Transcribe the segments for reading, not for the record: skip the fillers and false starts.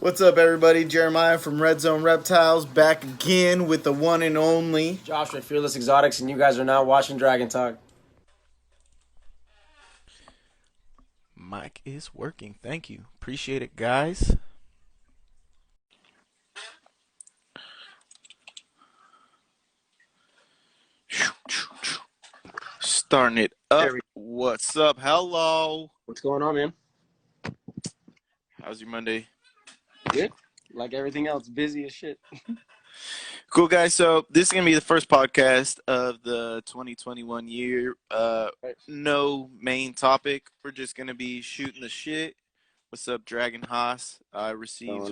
What's up, everybody? Jeremiah from Redzone Reptiles back again with the one and only Josh with FearlessExotics, and you guys are now watching Dragon Talk. Mic is working. Thank you. Appreciate it, guys. Starting it up. What's up? Hello. What's going on, man? How's your Monday? Good. Like everything else, busy as shit. Cool, guys. So this is going to be the first podcast of the 2021 year. No main topic. We're just going to be shooting the shit. What's up, Dragon Haas? I received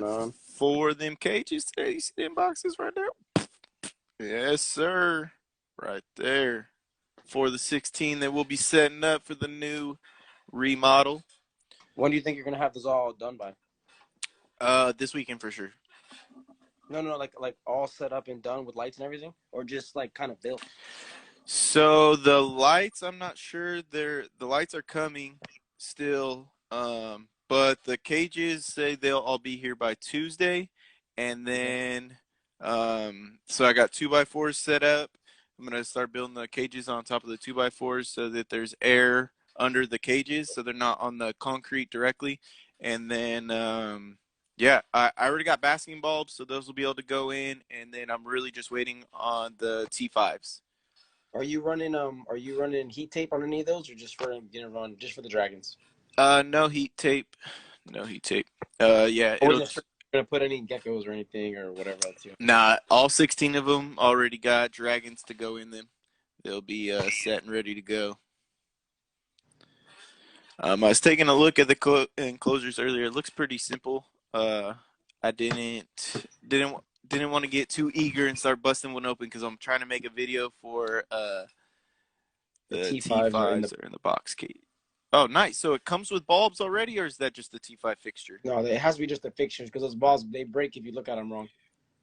4 of them cages today. You see them boxes right there? Yes, sir. Right there. For the 16 that we'll be setting up for the new remodel. When do you think you're gonna have this all done by? This weekend for sure. No, like all set up and done with lights and everything, or just like kind of built. So the lights, I'm not sure. The lights are coming still, but the cages say they'll all be here by Tuesday, and then so I got 2x4s set up. I'm gonna start building the cages on top of the 2x4s so that there's air under the cages, so they're not on the concrete directly, and then. Yeah, I already got basking bulbs, so those will be able to go in, and then I'm really just waiting on the T5s. Are you running heat tape on any of those, or just run just for the dragons? No heat tape. No heat tape. Yeah, Or it'll just gonna put any geckos or anything or whatever else you. nah, all 16 of them already got dragons to go in them. They'll be set and ready to go. I was taking a look at the enclosures earlier. It looks pretty simple. I didn't want to get too eager and start busting one open because I'm trying to make a video for the T5s are in the box cage. Oh, nice. So it comes with bulbs already, or is that just the T5 fixture? No, it has to be just the fixtures because those balls, they break if you look at them wrong.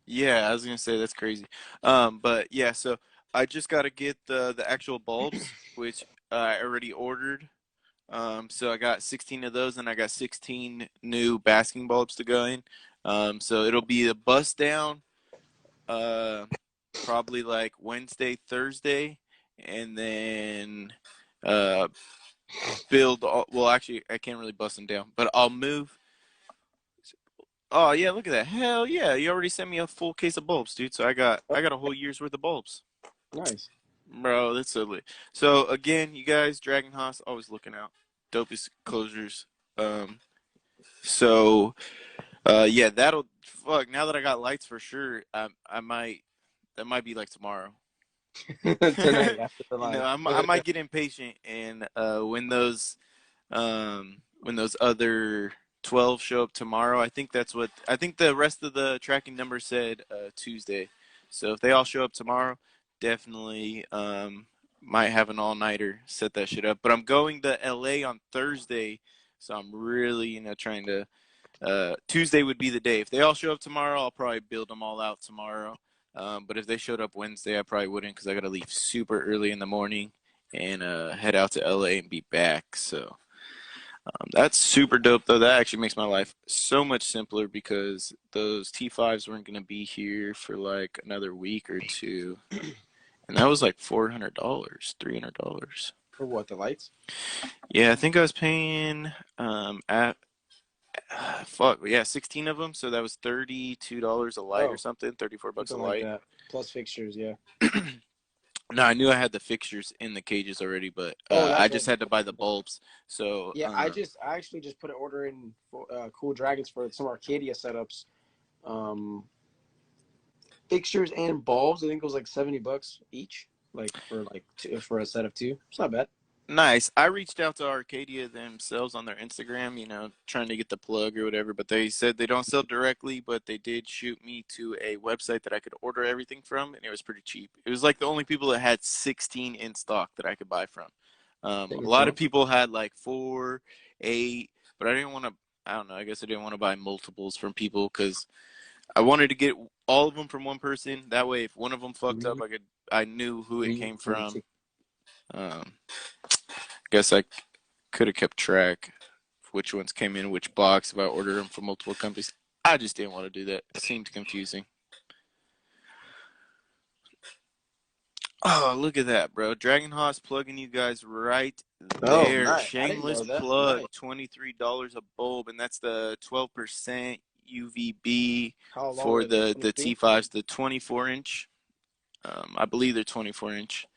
Yeah, I was gonna say that's crazy. But yeah, so I just got to get the actual bulbs, which I already ordered. So I got 16 of those, and I got 16 new basking bulbs to go in. So it'll be a bust down, probably like Wednesday, Thursday, and then build. Well, actually, I can't really bust them down, but I'll move. Oh yeah, look at that! Hell yeah! You already sent me a full case of bulbs, dude. So I got a whole year's worth of bulbs. Nice, bro. That's so lit. So again, you guys, Dragon Haas, always looking out. Dopest closures. So yeah, that'll fuck. Now that I got lights for sure, I might. That might be like tomorrow. tonight after the You know, live. I might get impatient, and when those other 12 show up tomorrow, I think the rest of the tracking number said Tuesday. So if they all show up tomorrow, definitely might have an all-nighter, set that shit up. But I'm going to LA on Thursday, so I'm really trying to Tuesday would be the day. If they all show up tomorrow, I'll probably build them all out tomorrow. But if they showed up Wednesday, I probably wouldn't because I got to leave super early in the morning and head out to LA and be back. So that's super dope, though. That actually makes my life so much simpler because those T5s weren't going to be here for like another week or two. And that was like $400, $300. For what, the lights? Yeah, I think I was paying fuck yeah, 16 of them, so that was $32 a light or something, $34 a light. Like that. Plus fixtures, yeah. No, I knew I had the fixtures in the cages already, but I just had to buy the bulbs. So yeah, I actually just put an order in for Cool Dragons for some Arcadia setups. Fixtures and bulbs, I think it was like $70 each, like for a set of 2. It's not bad. Nice. I reached out to Arcadia themselves on their Instagram, trying to get the plug or whatever, but they said they don't sell directly, but they did shoot me to a website that I could order everything from, and it was pretty cheap. It was like the only people that had 16 in stock that I could buy from. A lot of people had like 4, 8, but I didn't want to, I don't know, I guess I didn't want to buy multiples from people because I wanted to get all of them from one person. That way, if one of them fucked up, I knew who it came from. Guess I could have kept track of which ones came in which box if I ordered them from multiple companies. I just didn't want to do that. It seemed confusing. Oh, look at that, bro. Dragon Haas plugging you guys right Oh, there. nice. I didn't know Shameless that. plug, Nice. $23 a bulb, and that's the 12% UVB How long for are they? the 22? T5s, the 24-inch. I believe they're 24-inch.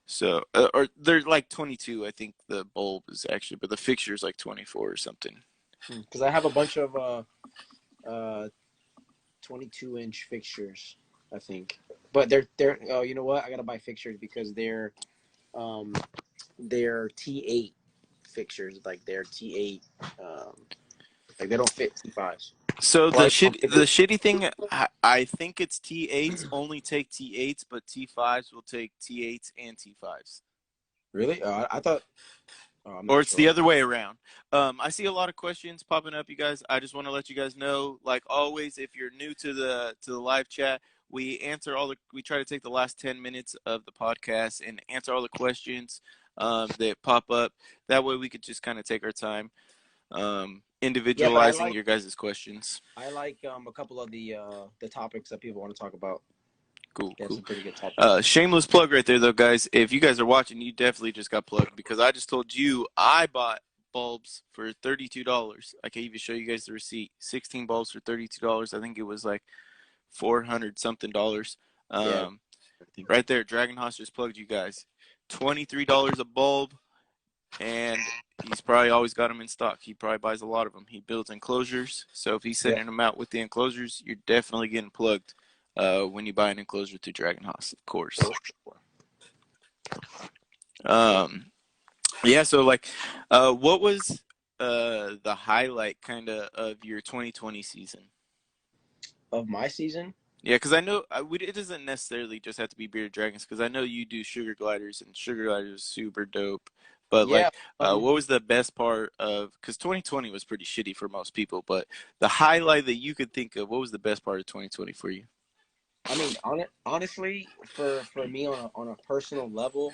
So, or they're like 22, I think the bulb is actually, but the fixture is like 24 or something. Because I have a bunch of 22-inch fixtures, I think. But they're oh, you know what? I gotta buy fixtures because they're T8 fixtures, like they're T8, like they don't fit T5s. So Or the I don't fit it. shitty thing, I think it's T8s only take T8s, but T5s will take T8s and T5s. Really? I thought. Oh, I'm Or not it's the sure. other way around. I see a lot of questions popping up, you guys. I just want to let you guys know, like always, if you're new to the live chat, we try to take the last 10 minutes of the podcast and answer all the questions that pop up. That way we could just kind of take our time Yeah, but I individualizing like your guys' questions. a couple of the topics that people want to talk about. Cool, They have cool. some pretty good topics. Shameless plug right there, though, guys. If you guys are watching, you definitely just got plugged because I just told you I bought bulbs for $32. I can even show you guys the receipt. 16 bulbs for $32. I think it was like 400 something dollars. Yeah. Right there, Dragon House just plugged you guys. $23 a bulb, and he's probably always got them in stock. He probably buys a lot of them. He builds enclosures, so if he's Yeah. sending them out with the enclosures, you're definitely getting plugged when you buy an enclosure through Dragon House, of course. Yeah, so like, what was the highlight kind of your 2020 season? Of my season? Yeah, because I know it doesn't necessarily just have to be bearded dragons. Because I know you do sugar gliders, and sugar gliders is super dope. But Yeah. like, what was the best part of? Because 2020 was pretty shitty for most people. But the highlight that you could think of, what was the best part of 2020 for you? I mean, honestly, for me on a personal level,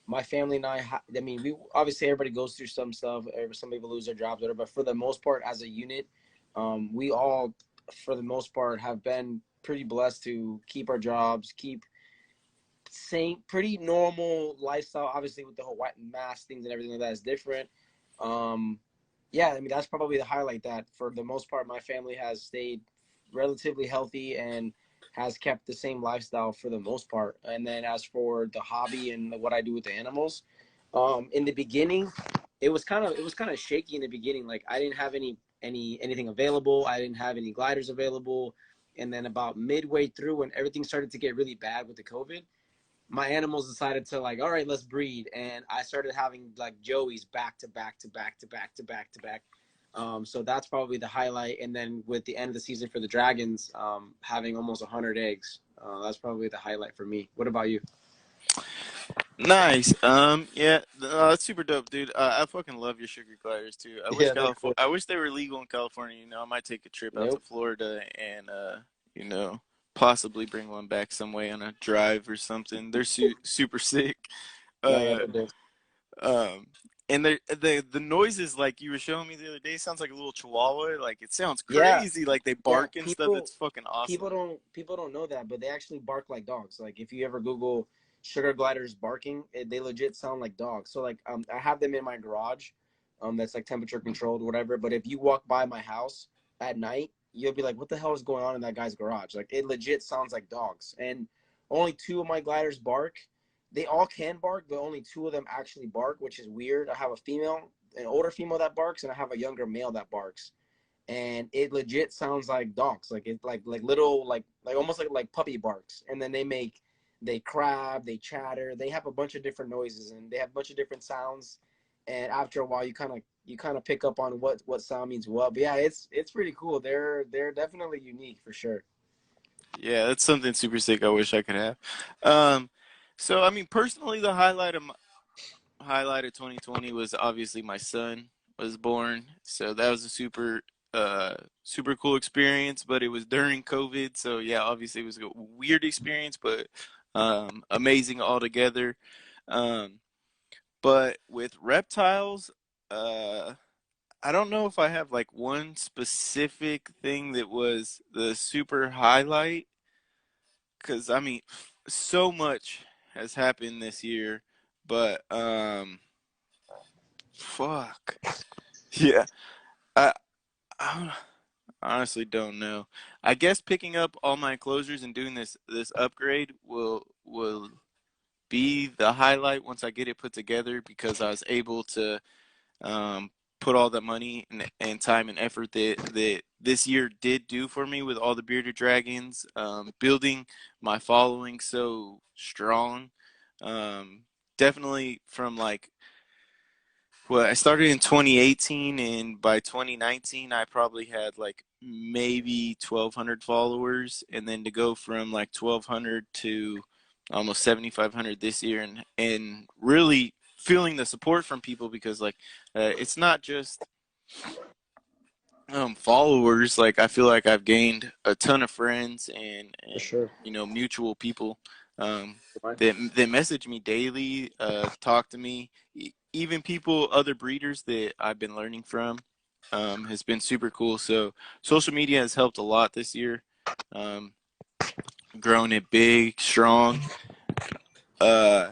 my family and I mean, we obviously everybody goes through some stuff. Some people lose their jobs, whatever. But for the most part, as a unit, we all, for the most part, have been pretty blessed to keep our jobs, keep same pretty normal lifestyle. Obviously, with the whole white mask things and everything like that is different. Yeah, I mean that's probably the highlight. That for the most part, my family has stayed relatively healthy and has kept the same lifestyle for the most part. And then as for the hobby and what I do with the animals, in the beginning, it was kind of shaky in the beginning. Like I didn't have anything available. I didn't have any gliders available. And then about midway through, when everything started to get really bad with the COVID, my animals decided to like, all right, let's breed, and I started having like joeys back to back to back to back to back to back. So that's probably the highlight. And then with the end of the season for the dragons, having almost 100 eggs, that's probably the highlight for me. What about you? Nice. Yeah, that's super dope, dude. I fucking love your sugar gliders too. Yeah, they're cool. I wish they were legal in California. You know, I might take a trip out to Nope. Florida and you know, possibly bring one back some way on a drive or something. They're super sick. No, yeah, Uh, they're dope. um, and the noises like you were showing me the other day sounds like a little chihuahua. Like it sounds Yeah, crazy. Like they yeah. bark and stuff. People It's fucking people awesome. don't people don't know that, but they actually bark like dogs. Like if you ever Google sugar gliders barking, they legit sound like dogs. So like I have them in my garage, that's like temperature controlled, whatever. But if you walk by my house at night, you'll be like, what the hell is going on in that guy's garage? Like it legit sounds like dogs. And only two of my gliders bark. They all can bark, but only two of them actually bark, which is weird. I have a female, an older female that barks, and I have a younger male that barks, and it legit sounds like dogs. Like it's like little like almost like puppy barks. And then they crab, they chatter, they have a bunch of different noises, and they have a bunch of different sounds. And after a while, you kind of pick up on what sound means what. But yeah, it's pretty cool. They're definitely unique for sure. Yeah, that's something super sick. I wish I could have. Um, so I mean, personally, the highlight of 2020 was obviously my son was born. So that was a super cool experience, but it was during COVID. So yeah, obviously it was a weird experience, but amazing altogether. Um, but with reptiles, uh, I don't know if I have like one specific thing that was the super highlight, because I mean, so much has happened this year, but fuck, yeah, I, I honestly don't know. I guess picking up all my enclosures and doing this upgrade will be the highlight once I get it put together, because I was able to um, put all the money and time and effort that this year did do for me with all the bearded dragons, building my following so strong. Um, Definitely from like, well, I started in 2018, and by 2019, I probably had like maybe 1,200 followers, and then to go from like 1,200 to almost 7,500 this year, and really feeling the support from people, because like it's not just followers. Like, I feel like I've gained a ton of friends For and sure. mutual people that message me daily, talk to me, even people, other breeders that I've been learning from, has been super cool. So social media has helped a lot this year, um, growing it big, strong. Uh,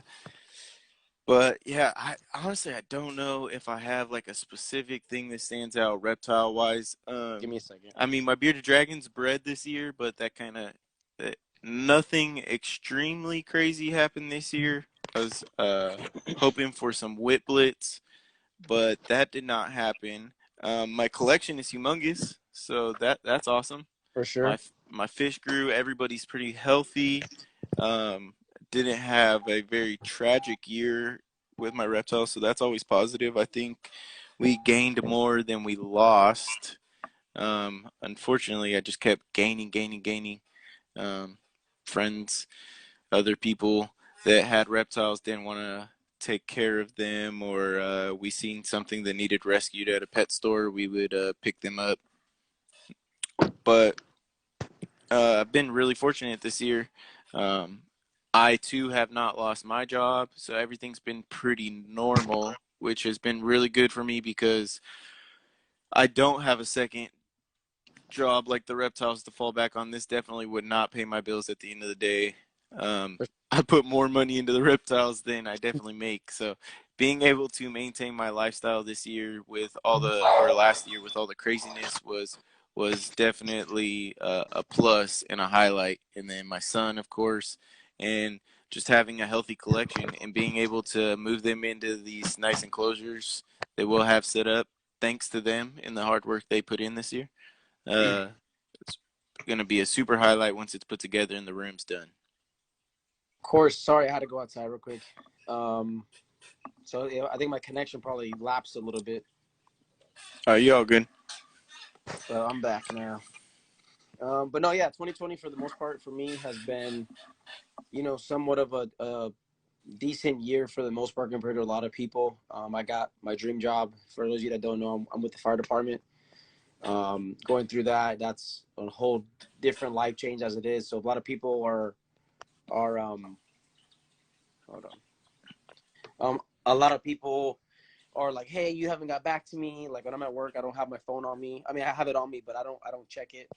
But yeah, I honestly, I don't know if I have like a specific thing that stands out reptile wise. Give me a second. I mean, my bearded dragons bred this year, but that kind of nothing extremely crazy happened this year. I was hoping for some whiplets, but that did not happen. My collection is humongous, so that's awesome. For sure. My fish grew. Everybody's pretty healthy. Um, didn't have a very tragic year with my reptiles, so that's always positive. I think we gained more than we lost. Unfortunately, I just kept gaining. Um, Friends, other people that had reptiles didn't want to take care of them, or we seen something that needed rescued at a pet store, we would pick them up. But I've been really fortunate this year. Um, I too have not lost my job, so everything's been pretty normal, which has been really good for me, because I don't have a second job like the reptiles to fall back on. This definitely would not pay my bills at the end of the day. I put more money into the reptiles than I definitely make. So being able to maintain my lifestyle this year with all the, or last year with all the craziness, was definitely a plus and a highlight. And then my son, of course, and just having a healthy collection and being able to move them into these nice enclosures that we'll have set up, thanks to them and the hard work they put in this year. It's going to be a super highlight once it's put together and the room's done. Of course. Sorry, I had to go outside real quick. So yeah, I think my connection probably lapsed a little bit. You all good? But I'm back now. But no, yeah, 2020 for the most part for me has been, somewhat of a decent year for the most part compared to a lot of people. I got my dream job. For those of you that don't know, I'm with the fire department. Going through that's a whole different life change as it is. So a lot of people are hold on. A lot of people are like, hey, you haven't got back to me. Like when I'm at work, I don't have my phone on me. I mean, I have it on me, but I don't check it.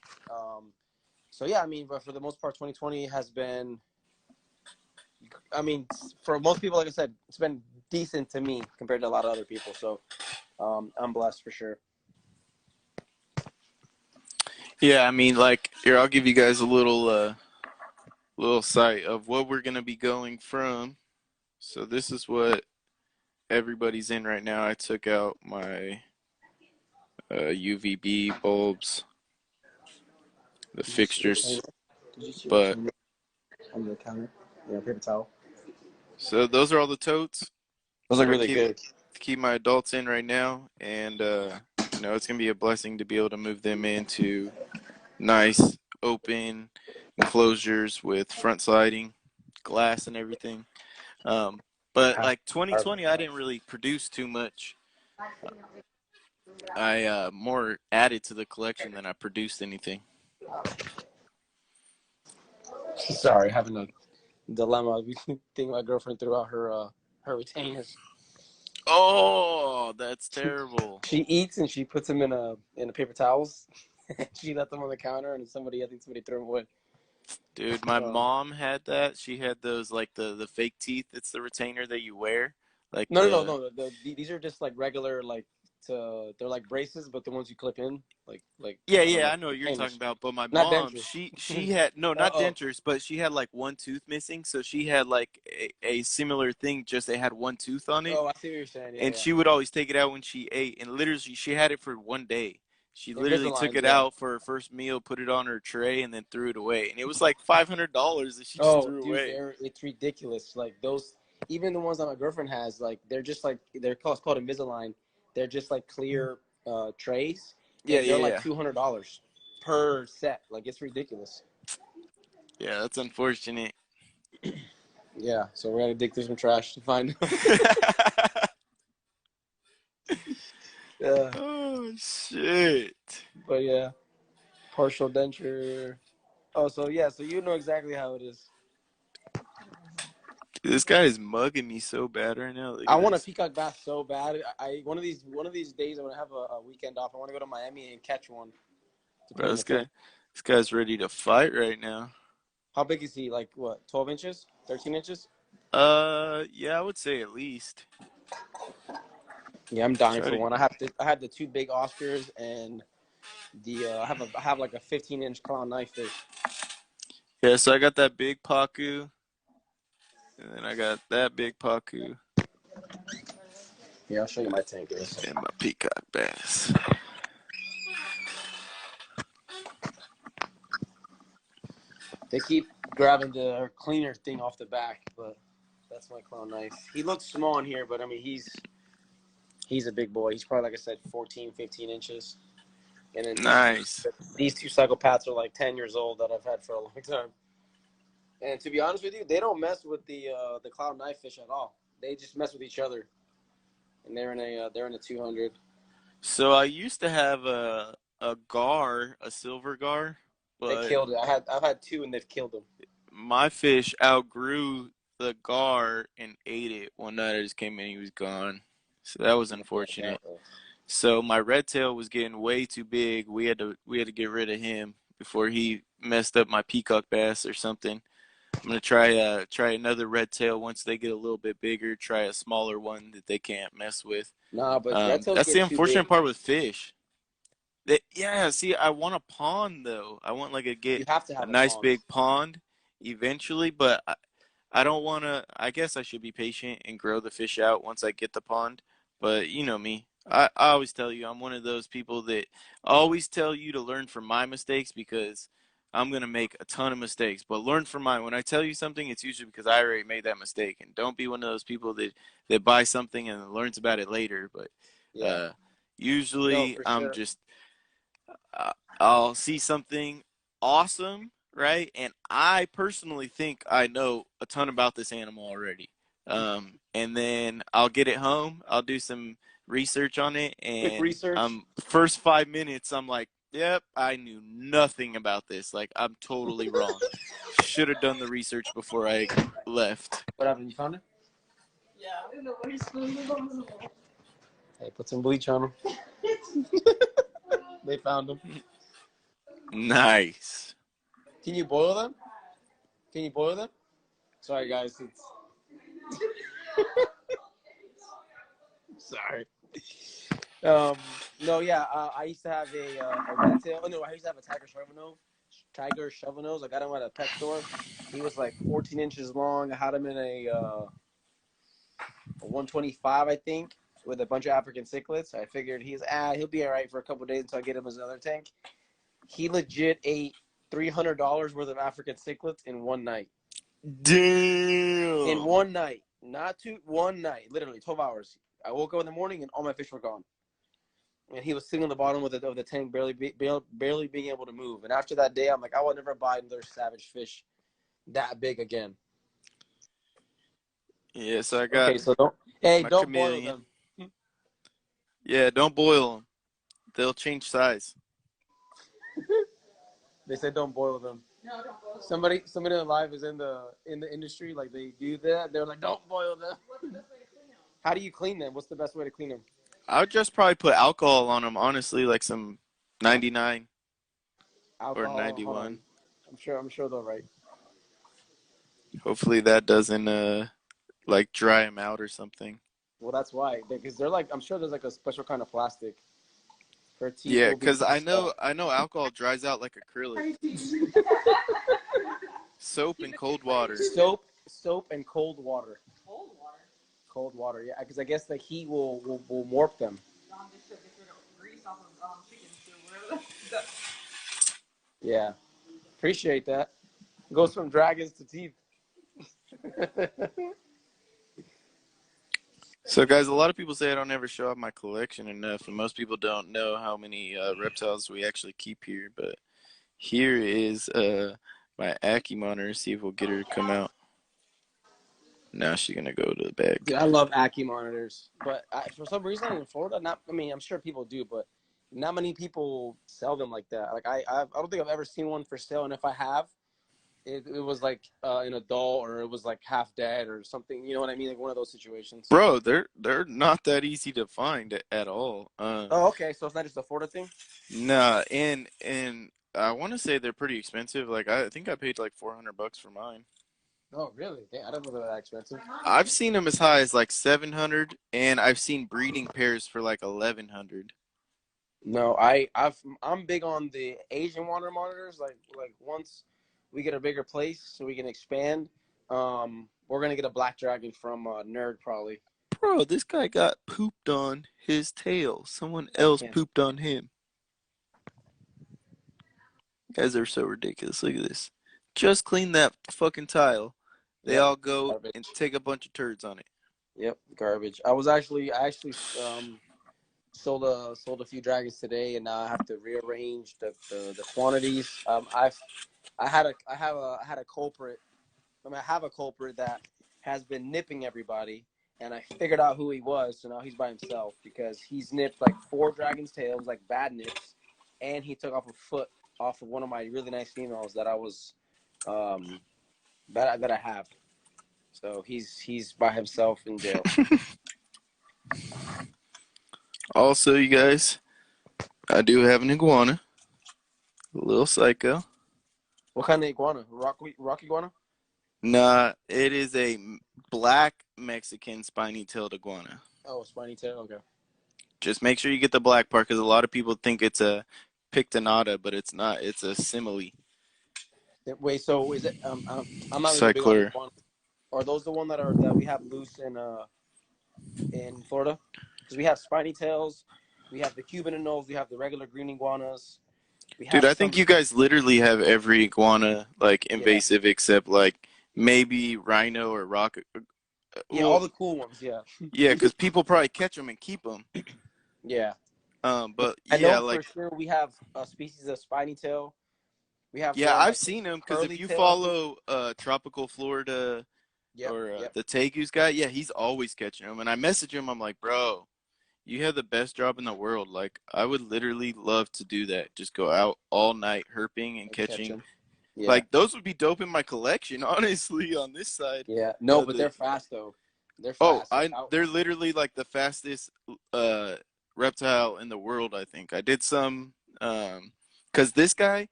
So yeah, I mean, but for the most part, 2020 has been, I mean, for most people, like I said, it's been decent to me compared to a lot of other people. So I'm blessed for sure. Yeah, I mean, like, here, I'll give you guys a little sight of what we're going to be going from. So this is what everybody's in right now. I took out my UVB bulbs, the fixtures, Did you see but on the counter? Yeah, paper towel. so those are all the totes. Those look really good. Keep my adults in right now, and it's gonna be a blessing to be able to move them into nice open enclosures with front sliding glass and everything. But like 2020, I didn't really produce too much. I more added to the collection than I produced anything. Sorry, having a dilemma. We think my girlfriend threw out her retainers. Oh, that's terrible. She eats and she puts them in a paper towels. She left them on the counter, and I think somebody threw them away. Dude, my Um, mom had that. She had those like the fake teeth. It's the retainer that you wear. Like no, no, no, the no. These are just like regular, like they're like braces, but the ones you clip in, like Yeah, I don't yeah, know, I know what you're talking retainers, about. But my not mom, dentures. she had no, not Oh, dentures, but she had like one tooth missing. So she had like a similar thing, just they had one tooth on it. oh, I see what you're saying. Yeah, And yeah. she would always take it out when she ate, and literally she had it for one day. She literally took Invisalign, it yeah. out for her first meal, put it on her tray, and then threw it away. And it was like $500 that she just Oh, threw dude, away. it's ridiculous. Like those, even the ones that my girlfriend has, like they're just like it's called Invisalign. They're just like clear trays, Yeah, and they're yeah, like yeah. $200 per set. Like it's ridiculous. Yeah, that's unfortunate. Yeah, so we're gonna dig through some trash to find them. Yeah, Oh shit! but yeah, partial denture. Oh, so yeah, so you know exactly how it is. Dude, this guy is mugging me so bad right now. Look I at want a this, peacock bass so bad. I one of these days I'm gonna have a weekend off. I want to go to Miami and catch one to put bro. in the tank. This guy's ready to fight right now. How big is he? Like what? 12 inches? 13 inches? Yeah, I would say at least. Yeah, I'm Let's dying try for to. one. I had the two big Oscars and the I have like a 15-inch clown knife fish. Yeah, so I got that big paku, and then I got that big paku, Yeah, I'll show you my tank is. and my peacock bass. They keep grabbing the cleaner thing off the back, but that's my clown knife. He looks small in here, but I mean he's a big boy. He's probably, like I said, 14, 15 inches. And then Nice. these two psychopaths are like 10 years old that I've had for a long time. And to be honest with you, they don't mess with the clown knife fish at all. They just mess with each other. And they're in a 200. So I used to have a gar, a silver gar, They but killed it. I've had two and they've killed them. my fish outgrew the gar and ate it. One night I just came in, he was gone. So that was unfortunate. So my red tail was getting way too big. We had to get rid of him before he messed up my peacock bass or something. I'm gonna try another red tail once they get a little bit bigger. Try a smaller one that they can't mess with. Nah, but red tails That's the get too unfortunate big. part with fish. Yeah, see, I want a pond though. I want like You get have to a have a nice pond. big pond eventually, but I don't want to. I guess I should be patient and grow the fish out once I get the pond. But you know me. I always tell you I'm one of those people that always tell you to learn from my mistakes because I'm gonna make a ton of mistakes. But learn from mine. When I tell you something, it's usually because I already made that mistake. And don't be one of those people that buy something and learns about it later. But Yeah. uh, No, usually for I'm sure. just I'll see something awesome, right? And I personally think I know a ton about this animal already. And then I'll get it home, I'll do some research on it, Quick and research. first 5 minutes, I'm like, yep, I knew nothing about this. Like, I'm totally wrong. Should have done the research before I left. What happened? You found it? Hey, put some bleach on them. They found them. Nice. Can you boil them? Can you boil them? Sorry, guys. It's sorry. No, yeah. I used to have a red tail. Oh no, I used to have a tiger shovel nose. Tiger shovel nose. I got him at a pet store. He was like 14 inches long. I had him in a 125, I think, with a bunch of African cichlids. I figured he'll be all right for a couple of days until I get him his other tank. He legit ate $300 worth of African cichlids in one night. In Damn. one night, not two, one night, literally 12 hours. I woke up in the morning and all my fish were gone. And he was sitting on the bottom of the tank, barely being able to move. And after that day, I'm like, I will never buy another savage fish that big again. Yeah, so I got Okay, so don't boil chameleon. them. Yeah, don't boil them. They'll change size. They said don't boil them. No, don't boil them. Somebody alive is in the industry, like they do that. They're like, don't boil them. What's the best way to clean them? How do you clean them? What's the best way to clean them? I would just probably put alcohol on them, honestly, like some 99 or Alcohol. Hold on. 91. I'm sure they'll right. Hopefully that doesn't like dry them out or something. Well, that's why. Because they're like, I'm sure there's like a special kind of plastic. Her teeth Yeah, will be because I know alcohol dries out like acrylic. Soap and cold water. Soap and cold water. Cold water, yeah. Because I guess the heat will warp them. Yeah, appreciate that. Goes from dragons to teeth. So, guys, a lot of people say I don't ever show off my collection enough, and most people don't know how many reptiles we actually keep here. But here is my Ackee Monitor. See if we'll get her to come out. Now she's gonna go to the bag. Dude, I love Ackee monitors, but for some reason in Florida, I'm sure people do, but not many people sell them like that. Like I don't think I've ever seen one for sale, and if I have, it was like an adult or it was like half dead or something. You know what I mean? Like one of those situations. Bro, they're not that easy to find at all. Oh, okay. So it's not just a Florida thing? Nah, and I want to say they're pretty expensive. Like I think I paid like $400 for mine. Oh, really? Damn, I don't know they're that expensive. I've seen them as high as like 700, and I've seen breeding pairs for like 1100. No, I'm big on the Asian water monitors. Like once we get a bigger place so we can expand, we're gonna get a black dragon from Nerd probably. Bro, this guy got pooped on his tail. Someone else pooped on him. Guys are so ridiculous. Look at this. Just clean that fucking tile. They all go garbage. and take a bunch of turds on it. Yep, garbage. I actually sold a few dragons today, and now I have to rearrange the quantities. I have a culprit. I have a culprit that has been nipping everybody, and I figured out who he was. So now he's by himself because he's nipped like 4 dragons' tails, like bad nips, and he took off a foot off of one of my really nice females that I was that I have. So he's by himself in jail. Also, you guys, I do have an iguana. A little psycho. What kind of iguana? Rock iguana? Nah, it is a black Mexican spiny-tailed iguana. Oh, spiny tail. Okay. Just make sure you get the black part, because a lot of people think it's a pictonata, but it's not. It's a simile. Wait, so is it? I'm not really big on Cycler. iguana. Are those the one that we have loose in Florida? Because we have spiny tails, we have the Cuban anoles, we have the regular green iguanas. Dude, I think you guys literally have every iguana like invasive except like maybe rhino or rock. Yeah, all the cool ones. Yeah. Yeah, because people probably catch them and keep them. Yeah. But I yeah, know like for sure we have a species of spiny tail. We have. yeah, one, I've like, seen them because if you tail. follow tropical Florida Yep, or yep. the Tegus guy, yeah, he's always catching them. And I message him, I'm like, bro, you have the best job in the world. Like, I would literally love to do that. Just go out all night herping and catching. Yeah. Like, those would be dope in my collection, honestly, on this side. Yeah. No, but they're fast though. They're fast. They're literally like the fastest reptile in the world, I think. I did some because this guy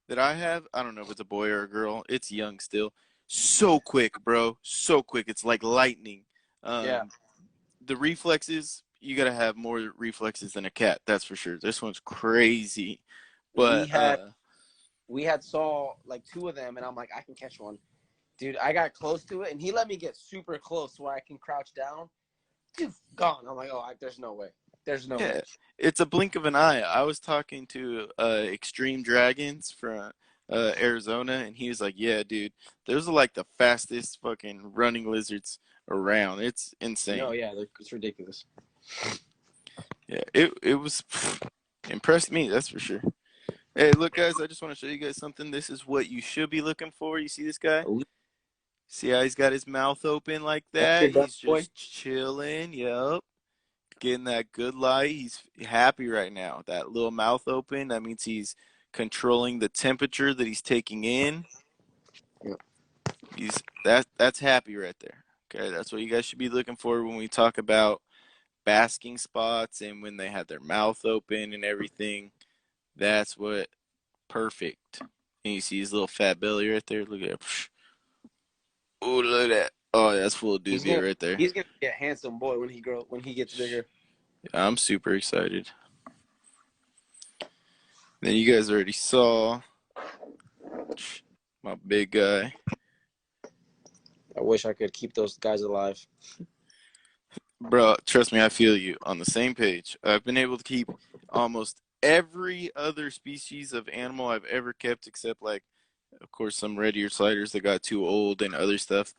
that I have, I don't know if it's a boy or a girl. It's young still. So quick, bro. So quick. It's like lightning. The reflexes, you got to have more reflexes than a cat. That's for sure. This one's crazy. But we had saw like 2 of them, and I'm like, I can catch one. Dude, I got close to it, and he let me get super close where I can crouch down. Dude, gone. I'm like, oh, there's no way. There's no way. It's a blink of an eye. I was talking to Extreme Dragons from Arizona, and he was like, yeah, dude, those are like the fastest fucking running lizards around. It's insane. No, yeah, it's ridiculous. Yeah, it was impressed me, that's for sure. Hey, look, guys, I just want to show you guys something. This is what you should be looking for. You see this guy? See how he's got his mouth open like that? He's just chilling. Yep. Getting that good light. He's happy right now. That little mouth open, that means he's controlling the temperature that he's taking in. Yep. That's happy right there. Okay, that's what you guys should be looking for when we talk about basking spots and when they have their mouth open and everything. That's what perfect. And you see his little fat belly right there. Look at that. Oh, look at that. Oh, that's full of dubia right there. He's gonna be a handsome boy when he gets bigger. I'm super excited. Then you guys already saw my big guy. I wish I could keep those guys alive. Bro, trust me, I feel you. On the same page. I've been able to keep almost every other species of animal I've ever kept, except, like, of course, some red-eared sliders that got too old and other stuff,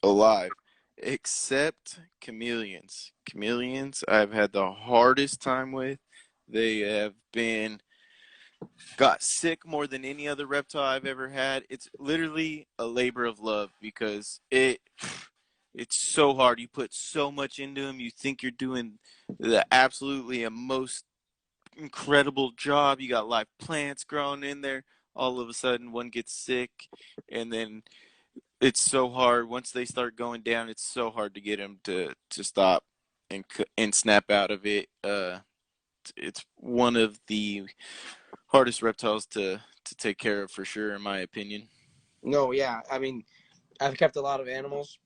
alive, except chameleons. Chameleons, I've had the hardest time with. They have got sick more than any other reptile I've ever had. It's literally a labor of love because it's so hard. You put so much into them. You think you're doing the absolutely a most incredible job. You got live plants growing in there. All of a sudden, one gets sick, and then it's so hard. Once they start going down, it's so hard to get them to stop and snap out of it. It's one of the hardest reptiles to take care of for sure, in my opinion. No, yeah. I mean, I've kept a lot of animals,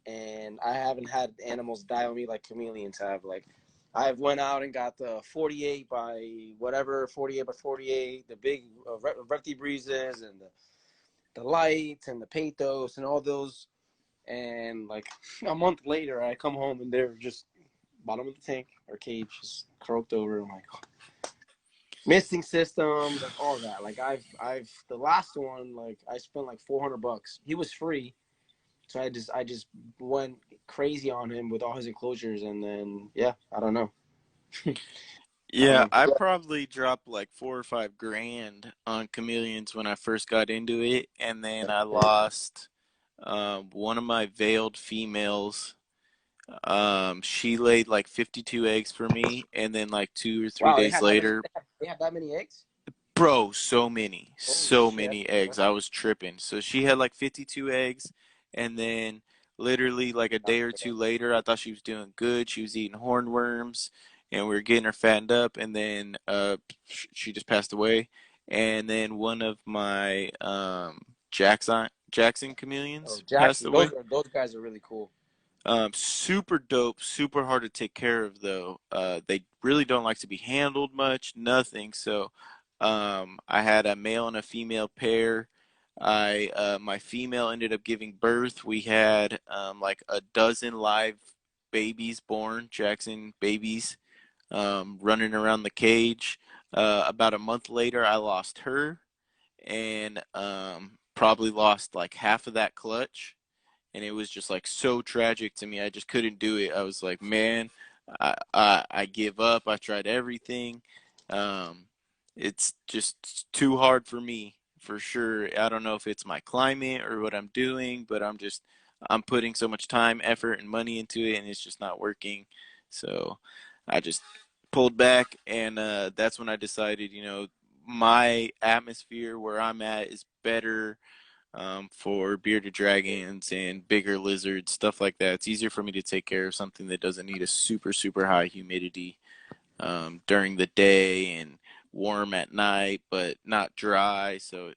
and I haven't had animals die on me like chameleons have. Like, I've went out and got the 48 by whatever, 48 by 48, the big Repti breezes and the lights and the pathos and all those. And like a month later, I come home and they're just bottom of the tank or cage, just croaked over. I'm like, missing systems and all that. Like I've the last one, like I spent like $400. He was free, so I just went crazy on him with all his enclosures, and then yeah, I don't know. Yeah, I probably dropped like 4 or 5 grand on chameleons when I first got into it, and then I lost one of my veiled females. She laid like 52 eggs for me, and then like 2 or 3 days later, They have that many eggs? bro, so many, Holy so shit. many eggs. I was tripping. So she had like 52 eggs, and then literally like a day or two later, I thought she was doing good. She was eating hornworms, and we were getting her fattened up, and then she just passed away. And then one of my Jackson chameleons passed Jackson, away. those guys are really cool. Super dope, super hard to take care of though. They really don't like to be handled much, nothing. So, I had a male and a female pair. My female ended up giving birth. We had like a dozen live babies born, Jackson babies, running around the cage. About a month later, I lost her, and probably lost like half of that clutch, and it was just like so tragic to me. I just couldn't do it. I was like, man, I give up. I tried everything. Um, it's just too hard for me for sure. I don't know if it's my climate or what I'm doing, but I'm putting so much time, effort, and money into it, and it's just not working. So I just pulled back, and that's when I decided, my atmosphere where I'm at is better for bearded dragons and bigger lizards, stuff like that. It's easier for me to take care of something that doesn't need a super, super high humidity during the day and warm at night, but not dry. So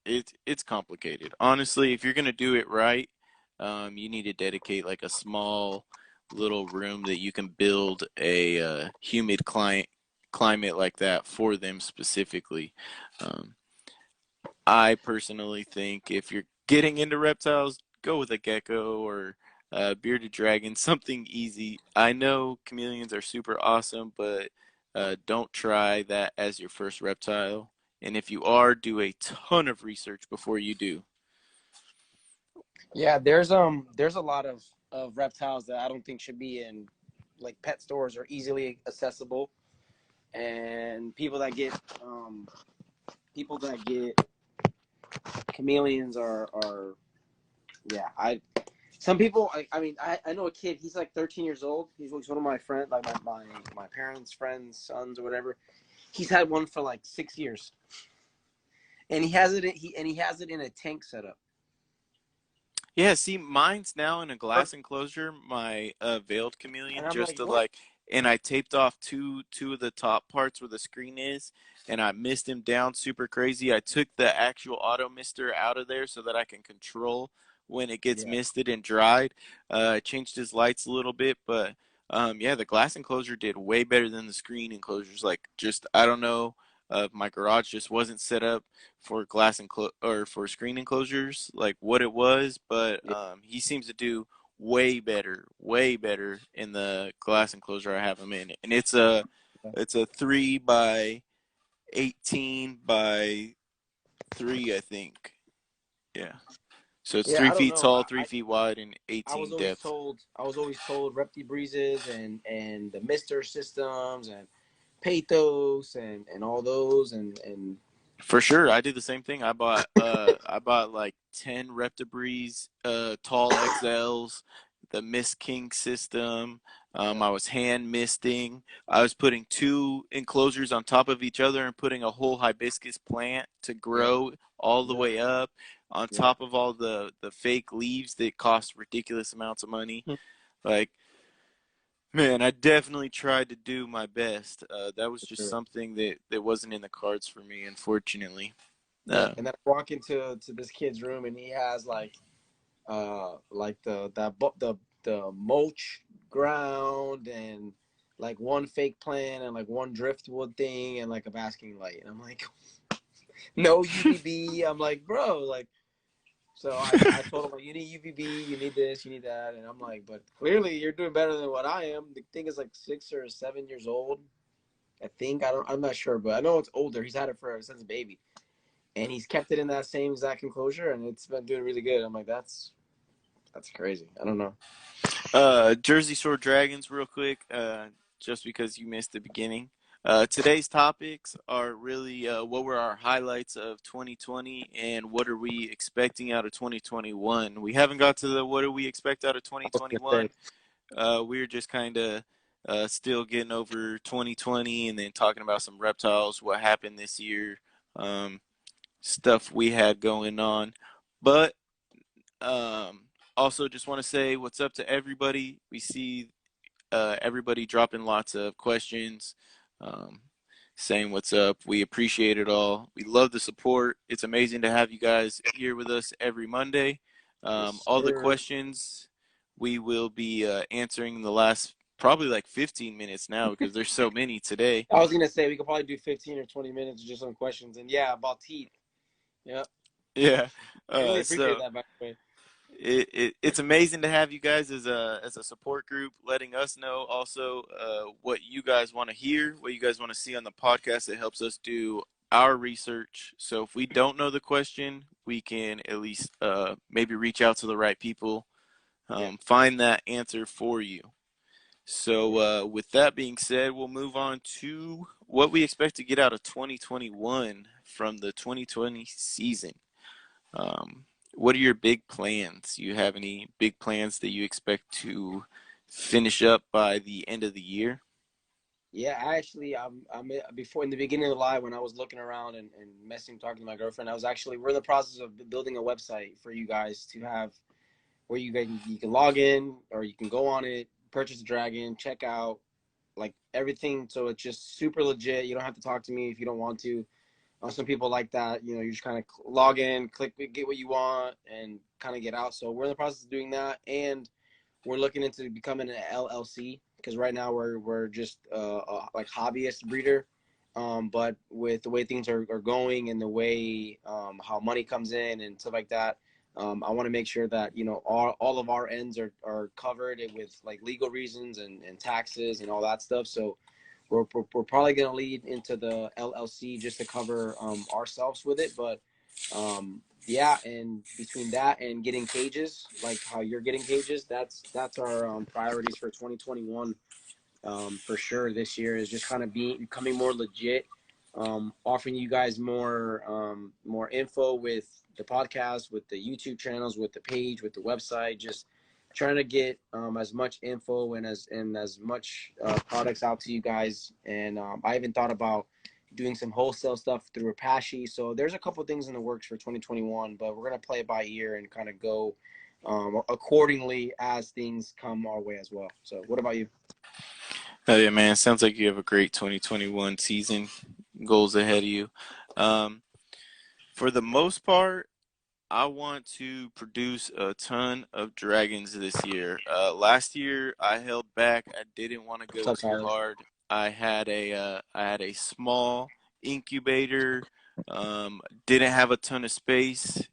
it's complicated. Honestly, if you're gonna do it right, you need to dedicate like a small little room that you can build a humid climate like that for them specifically. Um, I personally think if you're getting into reptiles, go with a gecko or a bearded dragon, something easy. I know chameleons are super awesome, but don't try that as your first reptile. And if you are, do a ton of research before you do. Yeah, there's a lot of reptiles that I don't think should be in like pet stores or easily accessible, and people that get chameleons are yeah. Some people, I mean, I know a kid. He's like 13 years old. He's one of my friends, like my parents' friends' sons or whatever. He's had one for like 6 years, and he has it in a tank setup. Yeah, see, mine's now in a glass enclosure, my veiled And chameleon, I'm just like, to what? like, and I taped off two of the top parts where the screen is, and I mist him down super crazy. I took the actual auto mister out of there so that I can control when it gets Yeah, misted and dried. I changed his lights a little bit, but yeah, the glass enclosure did way better than the screen enclosures. Like, just I don't know, my garage just wasn't set up for or for screen enclosures like what it was, but yeah, he seems to do way better in the glass enclosure I have him in, and it's a 3 by 18 by 3, I think. Yeah, so it's yeah. three I don't feet know. tall, 3 feet wide, and I was 18 always depth. told Repti Breezes and the Mister systems and Pathos and all those and For sure, I did the same thing. I bought like 10 Reptibreeze tall XLs, the Mist King system. yeah, I was hand misting. I was putting two enclosures on top of each other and putting a whole hibiscus plant to yeah, grow all the yeah, way up on yeah. top of all the fake leaves that cost ridiculous amounts of money. Like, man, I definitely tried to do my best. That was For just sure. something that wasn't in the cards for me, unfortunately. Yeah, Uh, and then I walk into this kid's room and he has like the mulch ground and like one fake plant and like one driftwood thing and like a basking light and I'm like no UVB. I'm like bro like so I told him like you need UVB, you need this, you need that, and I'm like but clearly you're doing better than what I am. The thing is like 6 or 7 years old. I think I'm not sure, but I know it's older. He's had it for since a baby, and he's kept it in that same exact enclosure, and it's been doing really good. I'm like, that's crazy. I don't know. Jersey Shore Dragons, real quick, just because you missed the beginning. Today's topics are really what were our highlights of 2020 and what are we expecting out of 2021. We haven't got to the what do we expect out of I was gonna say, 2021. We're just kind of still getting over 2020 and then talking about some reptiles, what happened this year, um, stuff we had going on. But um, also, just want to say what's up to everybody. We see everybody dropping lots of questions, um, saying what's up. We appreciate it all. We love the support. It's amazing to have you guys here with us every Monday. yes, All the sir. questions we will be answering in the last probably like 15 minutes now because there's so many today. I was gonna say we could probably do 15 or 20 minutes just on questions, and yeah, about teeth. Yeah, Yeah. I really appreciate So that. By the way, it's amazing to have you guys as a support group, letting us know also what you guys want to hear, what you guys want to see on the podcast. It helps us do our research. So if we don't know the question, we can at least maybe reach out to the right people, yeah, find that answer for you. So yeah, with that being said, we'll move on to what we expect to get out of 2021 from the 2020 season. Um, what are your big plans? You have any big plans that you expect to finish up by the end of the year? yeah. Actually, I'm before in the beginning of the live when I was looking around and messing, talking to my girlfriend. I was actually we're in the process of building a website for you guys to have where you can log in or you can go on it, purchase a dragon, check out like everything. So it's just super legit. You don't have to talk to me if you don't want to. Some people like that. You know, you just kind of log in, click, get what you want, and kind of get out. So we're in the process of doing that, and we're looking into becoming an LLC because right now we're just like hobbyist breeder. But with the way things are going and the way how money comes in and stuff like that, I want to make sure that you know all of our ends are covered with like legal reasons and taxes and all that stuff. So we're probably going to lead into the LLC just to cover ourselves with it. But yeah, and between that and getting cages, like how you're getting cages, that's our priorities for 2021 for sure. This year is just kind of becoming more legit, offering you guys more info with the podcast, with the YouTube channels, with the page, with the website, just trying to get as much info and as much products out to you guys. And I even thought about doing some wholesale stuff through Apache. So there's a couple things in the works for 2021, but we're gonna play it by ear and kind of go accordingly as things come our way as well. So what about you? Oh yeah, man. Sounds like you have a great 2021 season. Goals ahead of you. Um, for the most part, I want to produce a ton of dragons this year. Last year I held back. I didn't want to What's go up, too Tyler? hard. I had a small incubator. Didn't have a ton of space.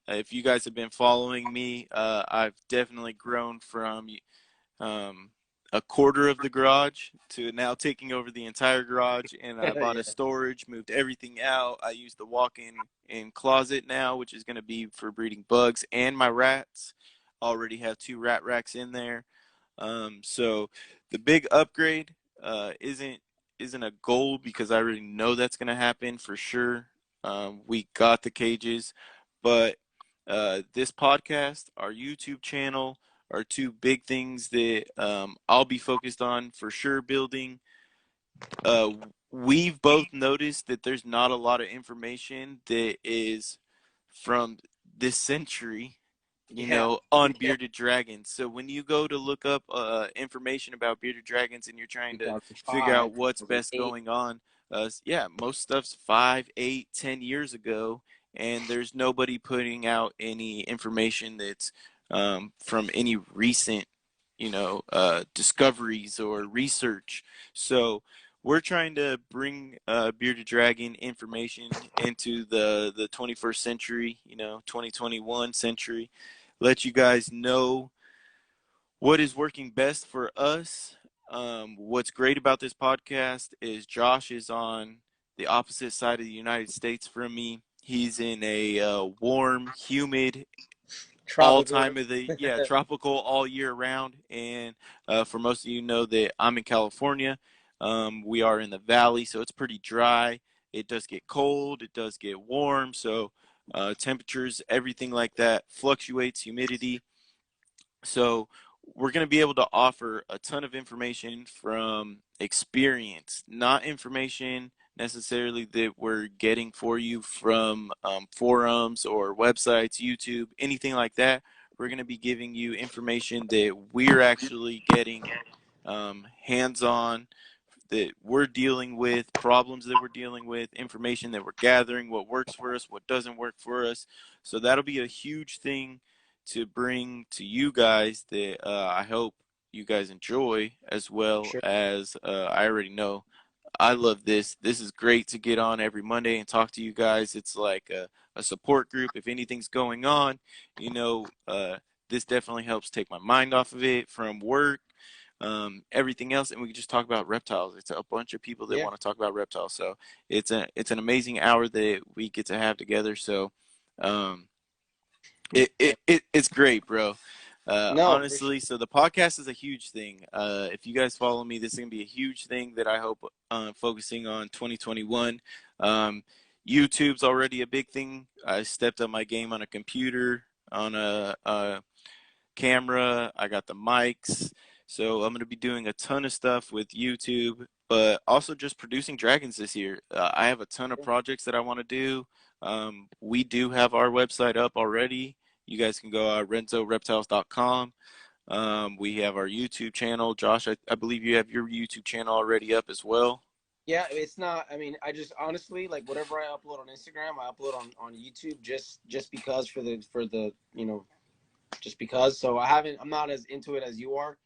If you guys have been following me, I've definitely grown from um, a quarter of the garage to now taking over the entire garage. And I bought Yeah. a storage, moved everything out. I use the walk-in closet now, which is going to be for breeding bugs and my rats. Already have 2 rat racks in there. So the big upgrade isn't a goal because I already know that's going to happen for sure. We got the cages, but this podcast, our YouTube channel, are 2 big things that I'll be focused on for sure building. Uh, we've both noticed that there's not a lot of information that is from this century, Yeah. on Yeah. bearded dragons. So when you go to look up information about bearded dragons and you're trying to figure 2005, out what's best 2008. going on, yeah, most stuff's 5, 8, 10 years ago, and there's nobody putting out any information that's from any recent, discoveries or research. So we're trying to bring bearded dragon information into the 21st century, 2021 century. Let you guys know what is working best for us. What's great about this podcast is Josh is on the opposite side of the United States from me. He's in a warm, humid, all Tropical. time of the tropical all year round. And for most of you know that I'm in California. We are in the valley, so it's pretty dry. It does get cold, it does get warm, so temperatures, everything like that fluctuates, humidity. So we're going to be able to offer a ton of information from experience, not information necessarily that we're getting for you from forums or websites, YouTube, anything like that. We're going to be giving you information that we're actually getting hands-on, that we're dealing with, problems that we're dealing with, information that we're gathering, what works for us, what doesn't work for us. So that'll be a huge thing to bring to you guys that I hope you guys enjoy, as well Sure. as I already know I love this. This is great to get on every Monday and talk to you guys. It's like a support group. If anything's going on, this definitely helps take my mind off of it from work, everything else, and we can just talk about reptiles. It's a bunch of people that Yeah. want to talk about reptiles, so it's an amazing hour that we get to have together. So, um, it's great, bro. No, for sure. Honestly, so the podcast is a huge thing. If you guys follow me, this is gonna be a huge thing that I hope focusing on 2021. Um, YouTube's already a big thing. I stepped up my game on a computer, on a camera. I got the mics. So I'm going to be doing a ton of stuff with YouTube, but also just producing dragons this year. I have a ton of projects that I want to do. We do have our website up already. You guys can go RedzoneReptiles.com. We have our YouTube channel. Josh, I believe you have your YouTube channel already up as well. Yeah, it's not. I mean, I just honestly like whatever I upload on Instagram, I upload on YouTube just because for the just because. So I'm not as into it as you are.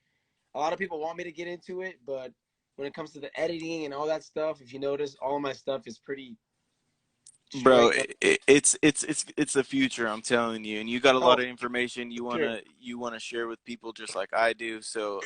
A lot of people want me to get into it, but when it comes to the editing and all that stuff, if you notice, all of my stuff is pretty Bro, straight. it's the future, I'm telling you, and you got a Oh, lot of information you sure. wanna share with people just like I do. So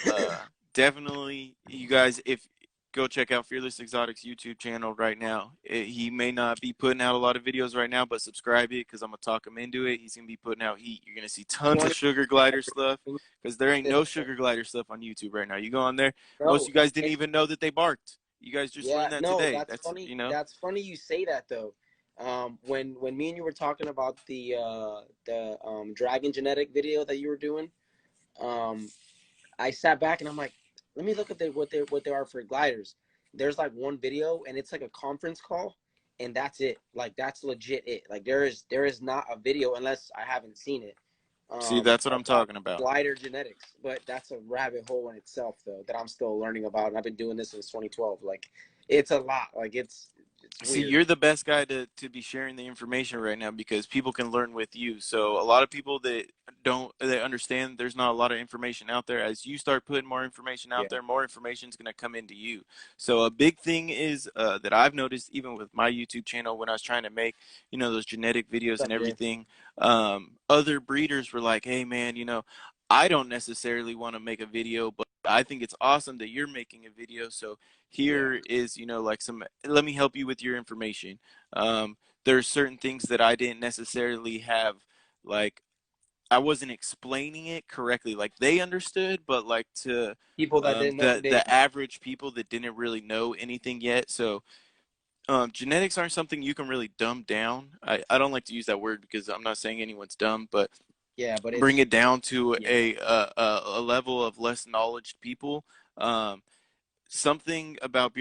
definitely, you guys, if go check out Fearless Exotics YouTube channel right now. He may not be putting out a lot of videos right now, but subscribe it because I'm gonna talk him into it. He's gonna be putting out heat. You're gonna see tons of 20. sugar glider stuff because there ain't no sugar glider stuff on YouTube right now. You go on there, most of No, you guys didn't it, even know that they barked. You guys just yeah, learned that no, today. that's funny. You know. That's funny you say that though. When me and you were talking about the dragon genetic video that you were doing, um, I sat back and I'm like, let me look at what they are for gliders. There's like one video and it's like a conference call, and that's it. Like that's legit it. Like there is not a video unless I haven't seen it. See, that's what I'm about talking about. glider genetics. But that's a rabbit hole in itself, though, that I'm still learning about. And I've been doing this since 2012. Like, it's a lot. Like, it's See, weird. you're the best guy to be sharing the information right now because people can learn with you. So a lot of people that they understand there's not a lot of information out there. As you start putting more information out Yeah. there, more information is going to come into you. So a big thing is that I've noticed even with my YouTube channel when I was trying to make, those genetic videos and Yeah. everything, other breeders were like, hey man, I don't necessarily want to make a video, but I think it's awesome that you're making a video. So Yeah. here is, like let me help you with your information. There's certain things that I didn't necessarily have, like, I wasn't explaining it correctly. Like they understood, but like to People that didn't know, the average people that didn't really know anything yet. So genetics aren't something you can really dumb down. I don't like to use that word because I'm not saying anyone's dumb, but yeah, but bring it's, it down to yeah, a level of less knowledge people. Something about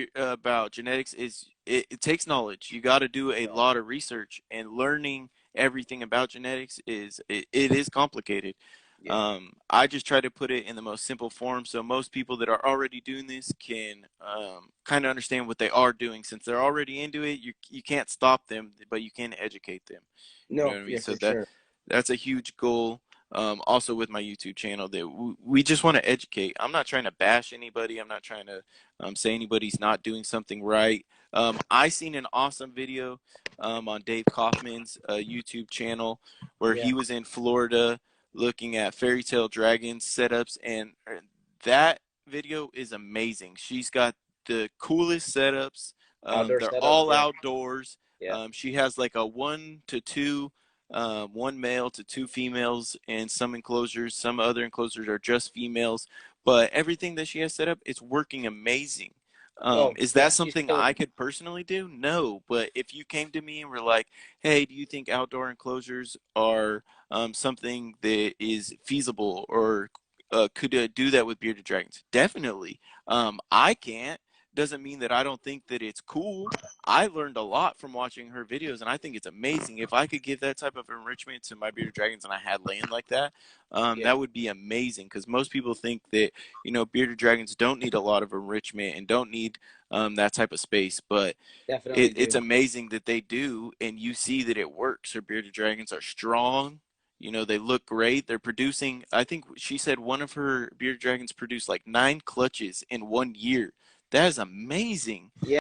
genetics is it takes knowledge. You got to do a yeah, lot of research, and learning everything about genetics it is complicated. yeah. I just try to put it in the most simple form so most people that are already doing this can kind of understand what they are doing. Since they're already into it, you can't stop them, but you can educate them. You know No, what I mean? yeah, So for sure. that's a huge goal. Also with my YouTube channel, that we just want to educate. I'm not trying to bash anybody. I'm not trying to say anybody's not doing something right. I seen an awesome video on Dave Kaufman's YouTube channel where Yeah. he was in Florida looking at fairy tale dragons setups, and that video is amazing. She's got the coolest setups. Outdoor They're setups. all Yeah. outdoors. Yeah. She has like a 1 to 2, one male to 2 females, and some enclosures. Some other enclosures are just females, but everything that she has set up, it's working amazing. Oh, Is yeah. that She's something killing I it. could personally do? No, but if you came to me and were like, "Hey, do you think outdoor enclosures are something that is feasible, or could do that with bearded dragons?" Definitely. I can't. Doesn't mean that I don't think that it's cool. I learned a lot from watching her videos, and I think it's amazing. If I could give that type of enrichment to my bearded dragons and I had land like that, Yeah. that would be amazing. Because most people think that bearded dragons don't need a lot of enrichment and don't need that type of space, but Definitely it's do. amazing that they do, and you see that it works. Her bearded dragons are strong. They look great. They're producing. I think she said one of her bearded dragons produced like 9 clutches in 1 year. That is amazing. Yeah.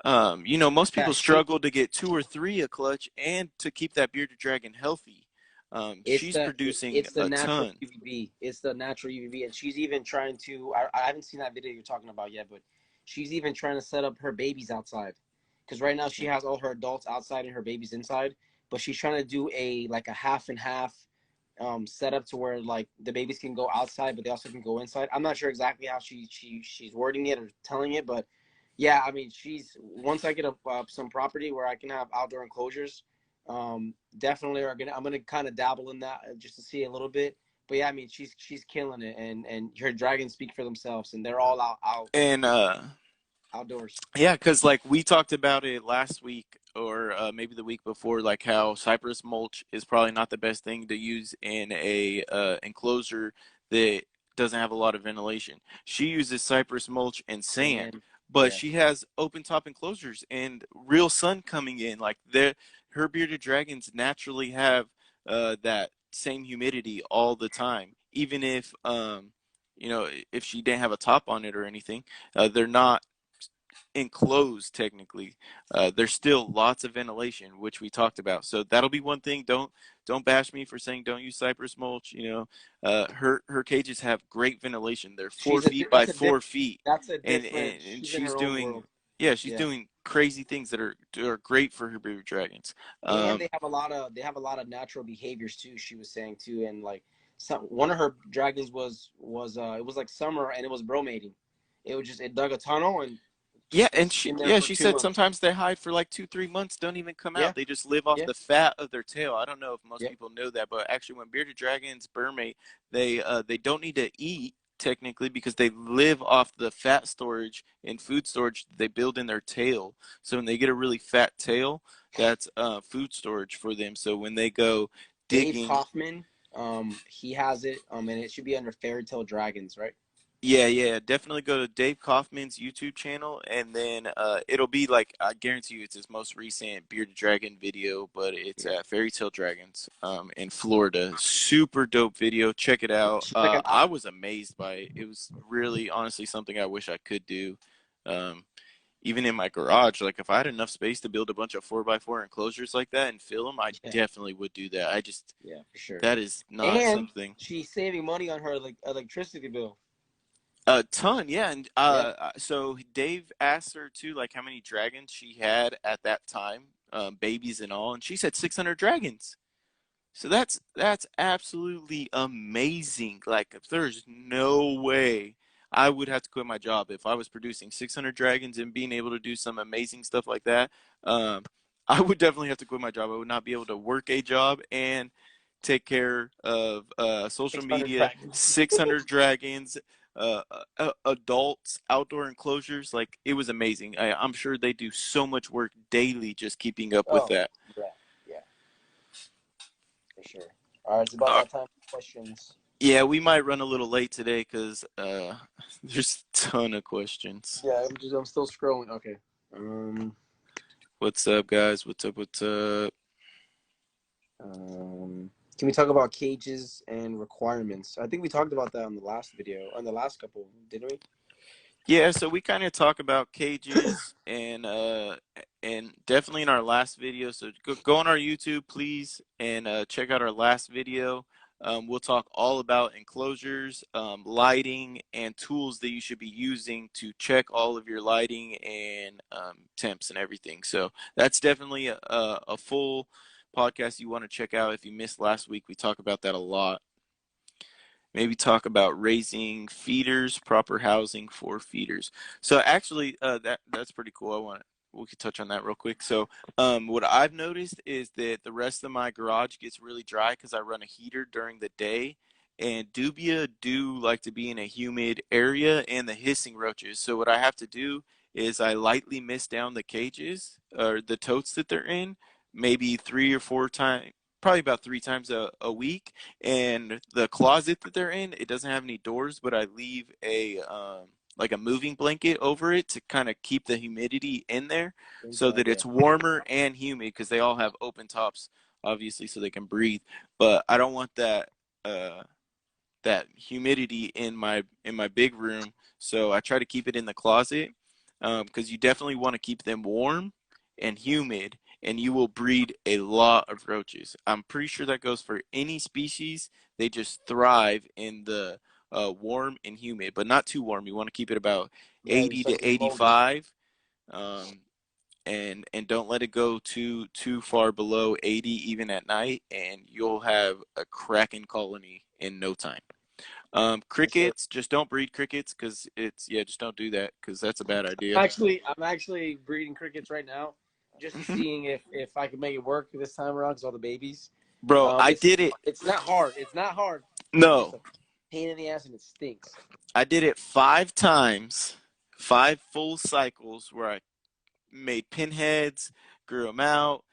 Most Yeah. people struggle to get 2 or 3 a clutch and to keep that bearded dragon healthy. It's She's the producing it's the a natural ton. UVB. It's the natural UVB, and she's even trying to. I haven't seen that video you're talking about yet, but she's even trying to set up her babies outside, because right now she has all her adults outside and her babies inside. But she's trying to do a half and half setup to where like the babies can go outside, but they also can go inside. I'm not sure exactly how she's wording it or telling it, but yeah, I mean, she's once I get some property where I can have outdoor enclosures, definitely are gonna I'm gonna kind of dabble in that just to see a little bit. But yeah, I mean, she's killing it, and her dragons speak for themselves, and they're all And outdoors. yeah, because like we talked about it last week or maybe the week before, like how cypress mulch is probably not the best thing to use in a enclosure that doesn't have a lot of ventilation. She uses cypress mulch and sand, And but yeah, she has open top enclosures and real sun coming in. Like her bearded dragons naturally have that same humidity all the time, even if if she didn't have a top on it or anything. They're not enclosed technically. There's still lots of ventilation, which we talked about. So that'll be one thing. Don't bash me for saying don't use cypress mulch. Her cages have great ventilation. They're four she's a feet by that's a four different feet, that's a and different. She's in she's her own doing, world. yeah, she's Yeah. doing crazy things that are great for her bearded dragons. And Um, they have a lot of natural behaviors too. She was saying too, and like one of her dragons was it was like summer and it was bromating. It dug a tunnel and Yeah, just and was she in there yeah for she two said months. sometimes they hide for like 2 3 months, don't even come Yeah, out. They just live off yeah, the fat of their tail. I don't know if most yeah. people know that, but actually, when bearded dragons burmate, they don't need to eat technically because they live off the fat storage and food storage they build in their tail. So when they get a really fat tail, that's food storage for them. So when they go Dave digging, Kaufman. He has it. And it should be under Fairytale Dragons, right? Yeah. Definitely go to Dave Kaufman's YouTube channel, and then it'll be like, I guarantee you it's his most recent Bearded Dragon video, but it's Yeah. at Fairy Tale Dragons in Florida. Super dope video. Check it out. Check it I out. was amazed by it. It was really honestly something I wish I could do. Um, Even in my garage, like if I had enough space to build a bunch of 4x4 enclosures like that and fill them, I Yeah. definitely would do that. I just, Yeah, for sure. that is not And something. she's saving money on her electricity bill. A ton, yeah. And Yeah. so Dave asked her too, like how many dragons she had at that time, babies and all, and she said 600 dragons. So that's absolutely amazing. Like there's no way I would have to quit my job if I was producing 600 dragons and being able to do some amazing stuff like that. Um, I would definitely have to quit my job. I would not be able to work a job and take care of social 600 media, dragons. 600 dragons, adults, outdoor enclosures. Like it was amazing. I'm sure they do so much work daily just keeping up with Oh, that. yeah, for sure. All right, it's about Uh, that time for questions. Yeah, we might run a little late today because there's a ton of questions. Yeah, I'm still scrolling. Okay. What's up, guys? What's up? Can we talk about cages and requirements? I think we talked about that on the last video, on the last couple, didn't we? Yeah, so we kind of talk about cages and definitely in our last video. So go on our YouTube, please, and check out our last video. We'll talk all about enclosures, lighting, and tools that you should be using to check all of your lighting and temps and everything. So that's definitely a full podcast you want to check out. If you missed last week, we talk about that a lot. Maybe talk about raising feeders, proper housing for feeders. So actually, that's pretty cool. We could touch on that real quick. So what I've noticed is that the rest of my garage gets really dry because I run a heater during the day, and dubia do like to be in a humid area, and the hissing roaches. So what I have to do is I lightly mist down the cages or the totes that they're in, maybe 3 or 4 times, probably about 3 times a week. And the closet that they're in, it doesn't have any doors, but I leave a like a moving blanket over it to kind of keep the humidity in there so Inside, that yeah. it's warmer and humid because they all have open tops, obviously, so they can breathe. But I don't want that humidity in my big room, so I try to keep it in the closet because you definitely want to keep them warm and humid, and you will breed a lot of roaches. I'm pretty sure that goes for any species. They just thrive in the warm and humid, but not too warm. You want to keep it about Yeah, 80 so to it gets moldy. 85, and don't let it go too far below 80 even at night, and you'll have a cracking colony in no time. For sure. Crickets, just don't breed crickets because just don't do that because that's a bad idea. I'm actually breeding crickets right now, just seeing if I can make it work this time around because all the babies. Bro, I It's did it. it's not hard. It's not hard. It's just No, a pain in the ass and it stinks. I did it 5 times, 5 full cycles where I made pinheads, grew them out,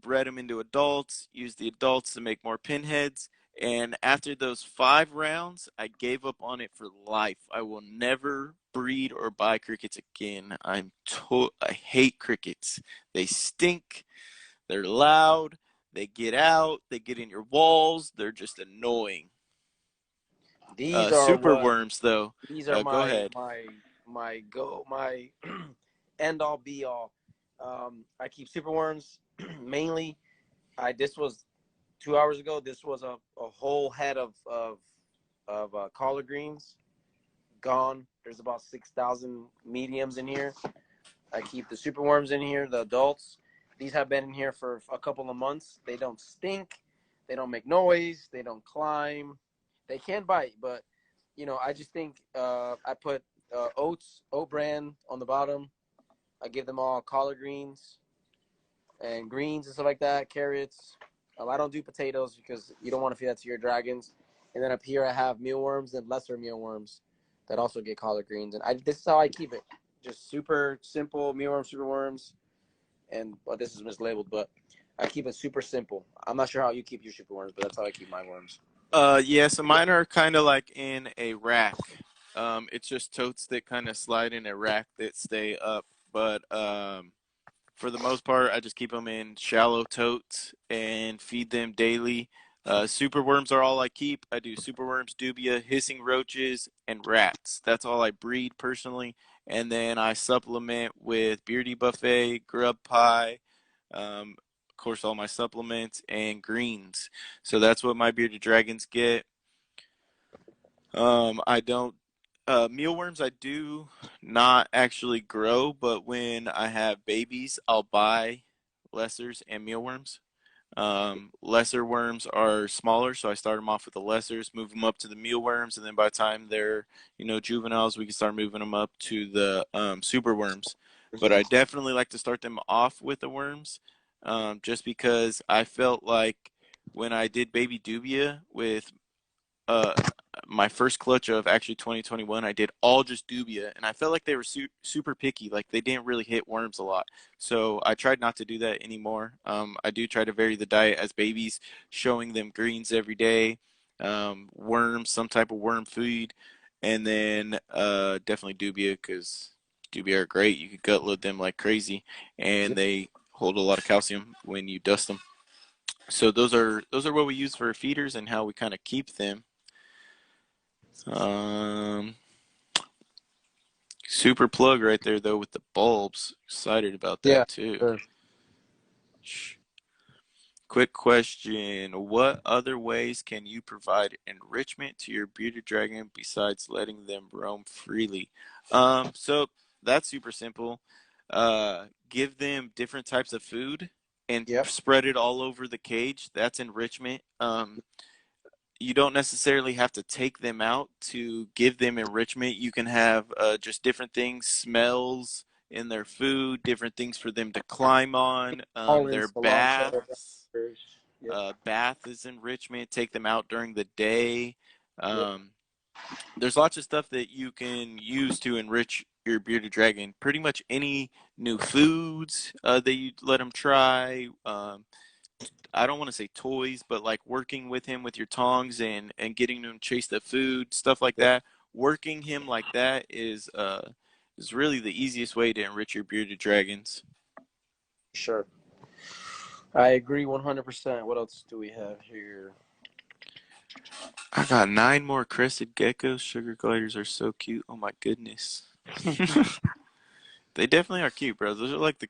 bred them into adults, used the adults to make more pinheads. And after those 5 rounds, I gave up on it for life. I will never breed or buy crickets again. I hate crickets. They stink. They're loud. They get out. They get in your walls. They're just annoying. These are Super what worms, though. these are Go my ahead. my end all be all. I keep superworms mainly. This was 2 hours ago. This was a whole head of collard greens gone. There's about 6,000 mediums in here. I keep the superworms in here, the adults. These have been in here for a couple of months. They don't stink. They don't make noise. They don't climb. They can bite, but I just think I put oat bran on the bottom. I give them all collard greens and greens and stuff like that, carrots. I don't do potatoes because you don't want to feed that to your dragons. And then up here I have mealworms and lesser mealworms that also get collard greens. And this is how I keep it. Just super simple mealworms, superworms. And this is mislabeled, but I keep it super simple. I'm not sure how you keep your superworms, but that's how I keep my worms. Yeah, so mine are kind of like in a rack. It's just totes that kind of slide in a rack that stay up. But for the most part, I just keep them in shallow totes and feed them daily. Super worms are all I keep. I do super worms, dubia, hissing roaches, and rats. That's all I breed personally. And then I supplement with Beardy Buffet, Grub Pie, of course, all my supplements and greens. So that's what my bearded dragons get. I don't mealworms I do not actually grow, but when I have babies, I'll buy lessers and mealworms. Lesser worms are smaller, so I start them off with the lessers, move them up to the mealworms, and then by the time they're, juveniles, we can start moving them up to the super worms. But I definitely like to start them off with the worms, just because I felt like when I did baby dubia with uh my first clutch of actually 2021, I did all just dubia, and I felt like they were super picky, like they didn't really hit worms a lot. So I tried not to do that anymore. I do try to vary the diet as babies, showing them greens every day, worms, some type of worm food, and then definitely dubia, because dubia are great. You could gut load them like crazy, and they hold a lot of calcium when you dust them. So those are what we use for feeders and how we kind of keep them. Um, Super plug right there though with the bulbs. Excited about Yeah. that too. Sure. Quick question. What other ways can you provide enrichment to your bearded dragon besides letting them roam freely? So that's super simple. Give them different types of food and Yep. spread it all over the cage. That's enrichment. You don't necessarily have to take them out to give them enrichment. You can have just different things, smells in their food, different things for them to climb on, their Collins, cilantro. baths. Yep. Bath is enrichment. Take them out during the day. Yep. Um, there's lots of stuff that you can use to enrich your bearded dragon. Pretty much any new foods that you let them try. I don't want to say toys, but like working with him with your tongs and getting him to chase the food, stuff like Yep. that. Working him like that is really the easiest way to enrich your bearded dragons. Sure. I agree 100%. What else do we have here? I got 9 more crested geckos. Sugar gliders are so cute. Oh my goodness. They definitely are cute, bro. Those are like the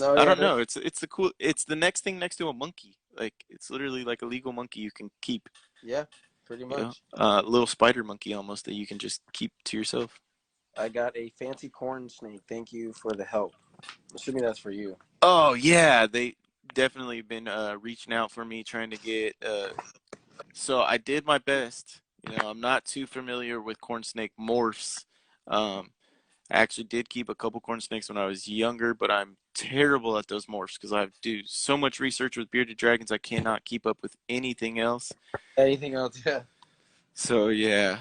No, I yeah, don't know. It's the cool. It's the next thing next to a monkey. Like it's literally like a legal monkey you can keep. yeah, pretty You know, much. little spider monkey almost that you can just keep to yourself. I got a fancy corn snake. Thank you for the help. Assuming that's for you. Oh yeah, they definitely been reaching out for me trying to get. So I did my best. I'm not too familiar with corn snake morphs. Um, I actually did keep a couple corn snakes when I was younger, but I'm terrible at those morphs because I have to do so much research with bearded dragons. I cannot keep up with anything else. Anything else? Yeah. So yeah,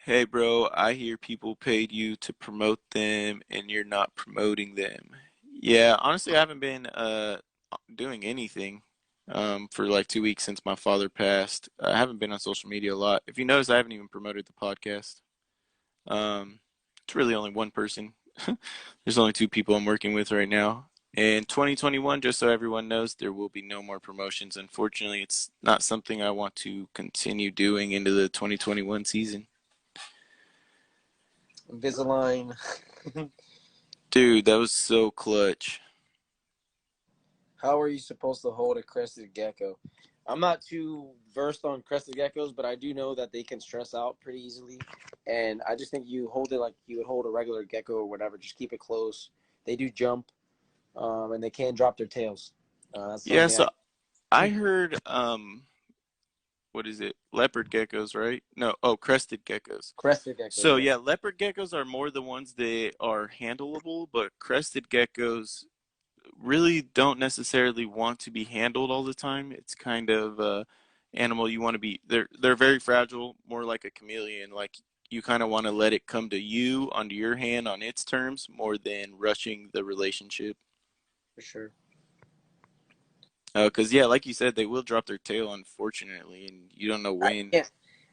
hey bro, I hear people paid you to promote them and you're not promoting them. Yeah, honestly, I haven't been doing anything for like 2 weeks since my father passed. I haven't been on social media a lot. If you notice, I haven't even promoted the podcast. Um, it's really only one person. There's only 2 people I'm working with right now. In 2021, just so everyone knows, there will be no more promotions. Unfortunately, it's not something I want to continue doing into the 2021 season. Invisalign. Dude, that was so clutch. How are you supposed to hold a crested gecko? I'm not too versed on crested geckos, but I do know that they can stress out pretty easily. And I just think you hold it like you would hold a regular gecko or whatever. Just keep it close. They do jump, and they can drop their tails. That's Yeah, something so I heard, what is it? Leopard geckos, right? No, oh, crested geckos. crested geckos. So Yeah. yeah, leopard geckos are more the ones that are handleable, but crested geckos really don't necessarily want to be handled all the time. It's kind of animal you want to be. They're very fragile, more like a chameleon. Like you kind of want to let it come to you onto your hand on its terms more than rushing the relationship. For sure. Because yeah, like you said, they will drop their tail, unfortunately, and you don't know I when. can't.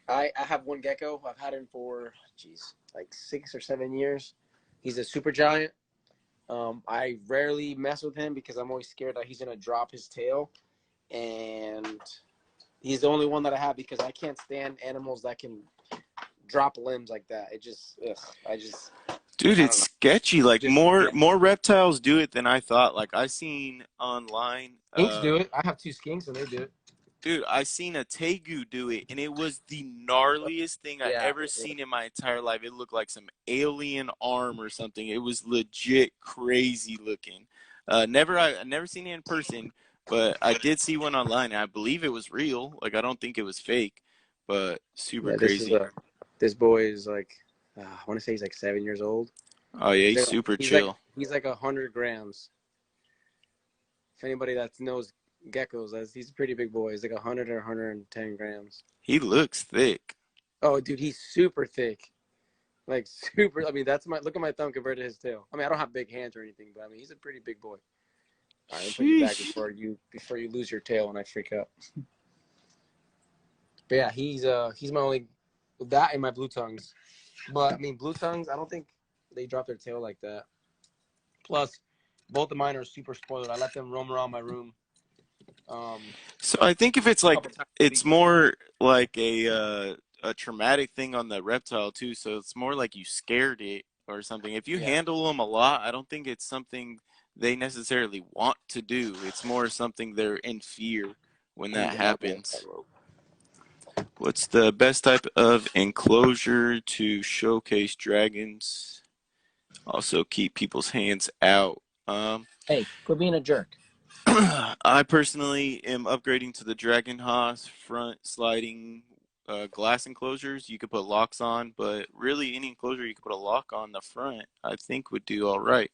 I have one gecko. I've had him for, geez, like 6 or 7 years. He's a super giant. I rarely mess with him because I'm always scared that he's gonna drop his tail, and he's the only one that I have because I can't stand animals that can drop limbs like that. It just, ugh, Dude, I it's don't know. sketchy. Like Just more reptiles do it than I thought. Like I seen online, skinks do it. I have two skinks and they do it. dude, I seen a tegu do it, and it was the gnarliest thing I Yeah, ever seen in my entire life. It looked like some alien arm or something. It was legit crazy looking. I never seen it in person, but I did see one online, and I believe it was real. Like I don't think it was fake, but super yeah. crazy. This boy is like, I want to say he's like 7 years old. Oh yeah, he's super chill. He's like 100 grams. If anybody that knows geckos, he's a pretty big boy. He's like 100 or 110 grams. He looks thick. Oh, dude, he's super thick. Like super. I mean, look at my thumb compared to his tail. I mean, I don't have big hands or anything, but I mean, he's a pretty big boy. All right, I'll put you back Sheesh. before you lose your tail and I freak out. But yeah, he's my only that and my blue tongues. But I mean, blue tongues, I don't think they drop their tail like that. Plus, both of mine are super spoiled. I let them roam around my room. So I think if it's A like couple times a it's week. more like a traumatic thing on the reptile too. So it's more like you scared it or something. If you Yeah. handle them a lot, I don't think it's something they necessarily want to do. It's more something they're in fear when Let me that get my rope. happens. What's the best type of enclosure to showcase dragons? Also keep people's hands out. Hey, quit being a jerk. I personally am upgrading to the Dragon Haas front sliding glass enclosures. You could put locks on, but really any enclosure you could put a lock on the front, I think would do all right.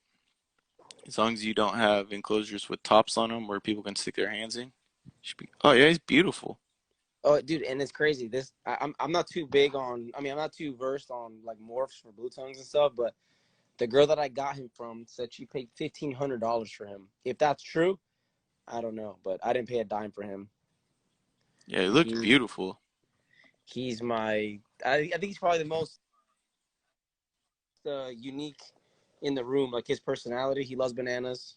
As long as you don't have enclosures with tops on them where people can stick their hands in. Oh yeah, he's beautiful. Oh, dude, and it's crazy. I'm not too big on. I mean, I'm not too versed on like morphs for blue tongues and stuff. But the girl that I got him from said she paid $1,500 for him. If that's true, I don't know, but I didn't pay a dime for him. Yeah, he looked He beautiful. he's my. I think he's probably the most unique in the room. Like his personality, he loves bananas.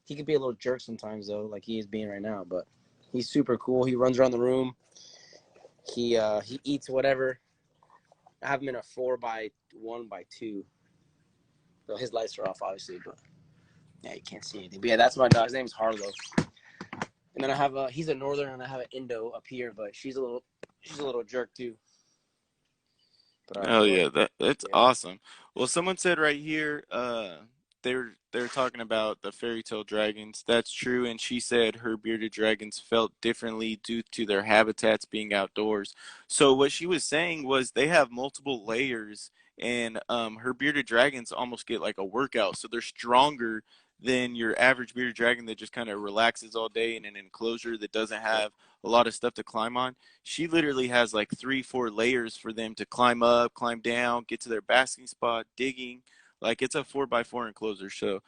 He could be a little jerk sometimes though, like he is being right now. But he's super cool. He runs around the room. He eats whatever. I have him in a 4x1x2. So his lights are off, obviously, but yeah, you can't see anything. But yeah, that's my dog. His name's Harlow. And then I have he's a northern, and I have an Indo up here, but she's a little jerk too. But Oh yeah, that's yeah, awesome. Well, someone said right here, they're talking about the fairy tale dragons. That's true, and she said her bearded dragons felt differently due to their habitats being outdoors. So what she was saying was they have multiple layers, and her bearded dragons almost get like a workout, so they're stronger than your average bearded dragon that just kind of relaxes all day in an enclosure that doesn't have a lot of stuff to climb on. She literally has like 3, 4 layers for them to climb up, climb down, get to their basking spot, digging. Like it's a 4x4 enclosure. So,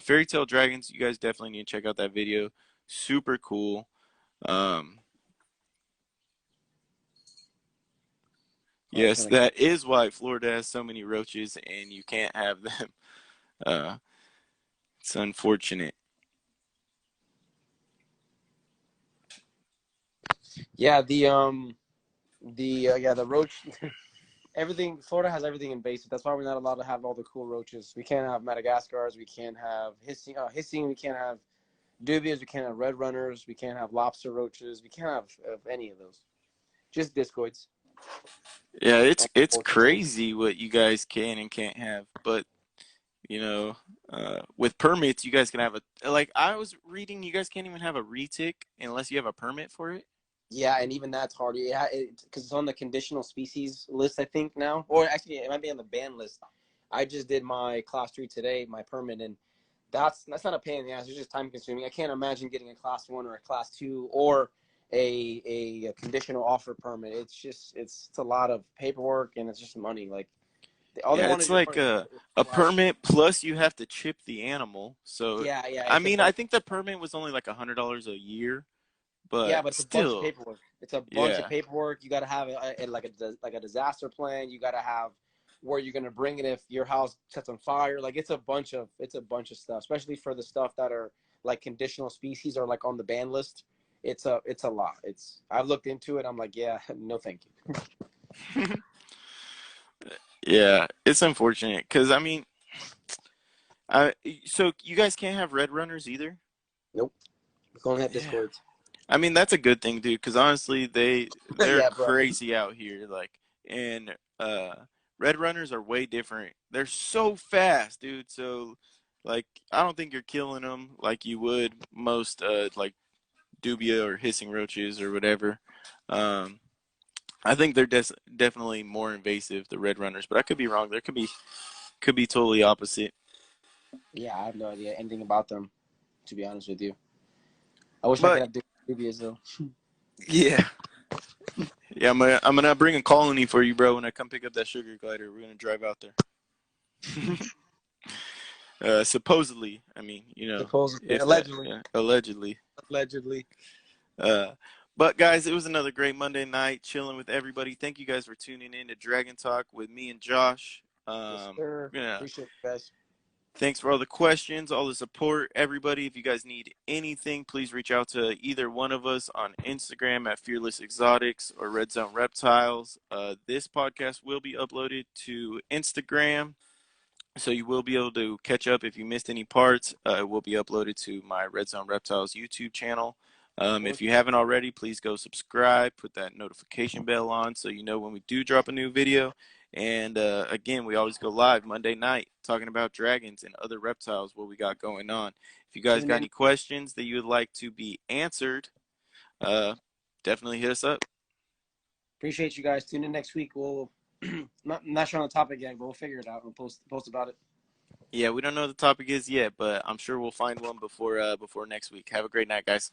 Fairy Tale Dragons, you guys definitely need to check out that video. Super cool. Um, yes, that is why Florida has so many roaches and you can't have them. Uh, it's unfortunate. yeah. The roach. Everything Florida has everything invasive. That's why we're not allowed to have all the cool roaches. We can't have Madagascars. We can't have hissing. We can't have dubias. We can't have red runners. We can't have lobster roaches. We can't have any of those. Just discoids. Yeah, it's Unfortunately. crazy what you guys can and can't have, but with permits, you guys can have like I was reading, you guys can't even have a retic unless you have a permit for it. Yeah, and even that's hard. Yeah, because it's on the conditional species list, I think now, or actually, it might be on the ban list. I just did my class 3 today, my permit, and that's not a pain in the ass. It's just time consuming. I can't imagine getting a class 1 or a class 2 or a conditional offer permit. It's a lot of paperwork and it's just money. Like All they Yeah, want it's is your like permit. a Flash. permit plus you have to chip the animal. So Yeah, yeah. I It's a mean, I bunch. think the permit was only like $100 a year, Yeah, but but it's a bunch of still, paperwork. It's a bunch of yeah. paperwork. You got to have like a disaster plan. You got to have where you're gonna bring it if your house sets on fire. Like it's a bunch of stuff, especially for the stuff that are like conditional species or like on the ban list. It's a lot. I've looked into it. I'm like, yeah, no, thank you. Yeah, it's unfortunate because I mean, I so you guys can't have red runners either. Nope. We only have Yeah, discords. I mean that's a good thing, dude. Because honestly, they're Yeah, bro. crazy out here. Like, and red runners are way different. They're so fast, dude. So, like, I don't think you're killing them like you would most like dubia or hissing roaches or whatever. Um, I think they're definitely more invasive, the red runners, but I could be wrong. There could be totally opposite. Yeah, I have no idea anything about them, to be honest with you. I wish I could But have dubious though. yeah, yeah, I'm gonna bring a colony for you, bro. When I come pick up that sugar glider, we're gonna drive out there. Supposedly, I mean, you know, Supposedly, if that, allegedly, allegedly. allegedly. Uh, but guys, it was another great Monday night chilling with everybody. Thank you guys for tuning in to Dragon Talk with me and Josh. Yes, sir. Yeah. Appreciate it, guys. Thanks for all the questions, all the support. Everybody, if you guys need anything, please reach out to either one of us on Instagram at FearlessExotics or Redzone Reptiles. This podcast will be uploaded to Instagram, so you will be able to catch up if you missed any parts. It will be uploaded to my Redzone Reptiles YouTube channel. If you haven't already, please go subscribe, put that notification bell on so you know when we do drop a new video. And again, we always go live Monday night talking about dragons and other reptiles, what we got going on. If you guys got any questions that you would like to be answered, definitely hit us up. Appreciate you guys. Tune in next week. We'll not sure on the topic yet, but we'll figure it out. We'll post about it. Yeah, we don't know what the topic is yet, but I'm sure we'll find one before next week. Have a great night, guys.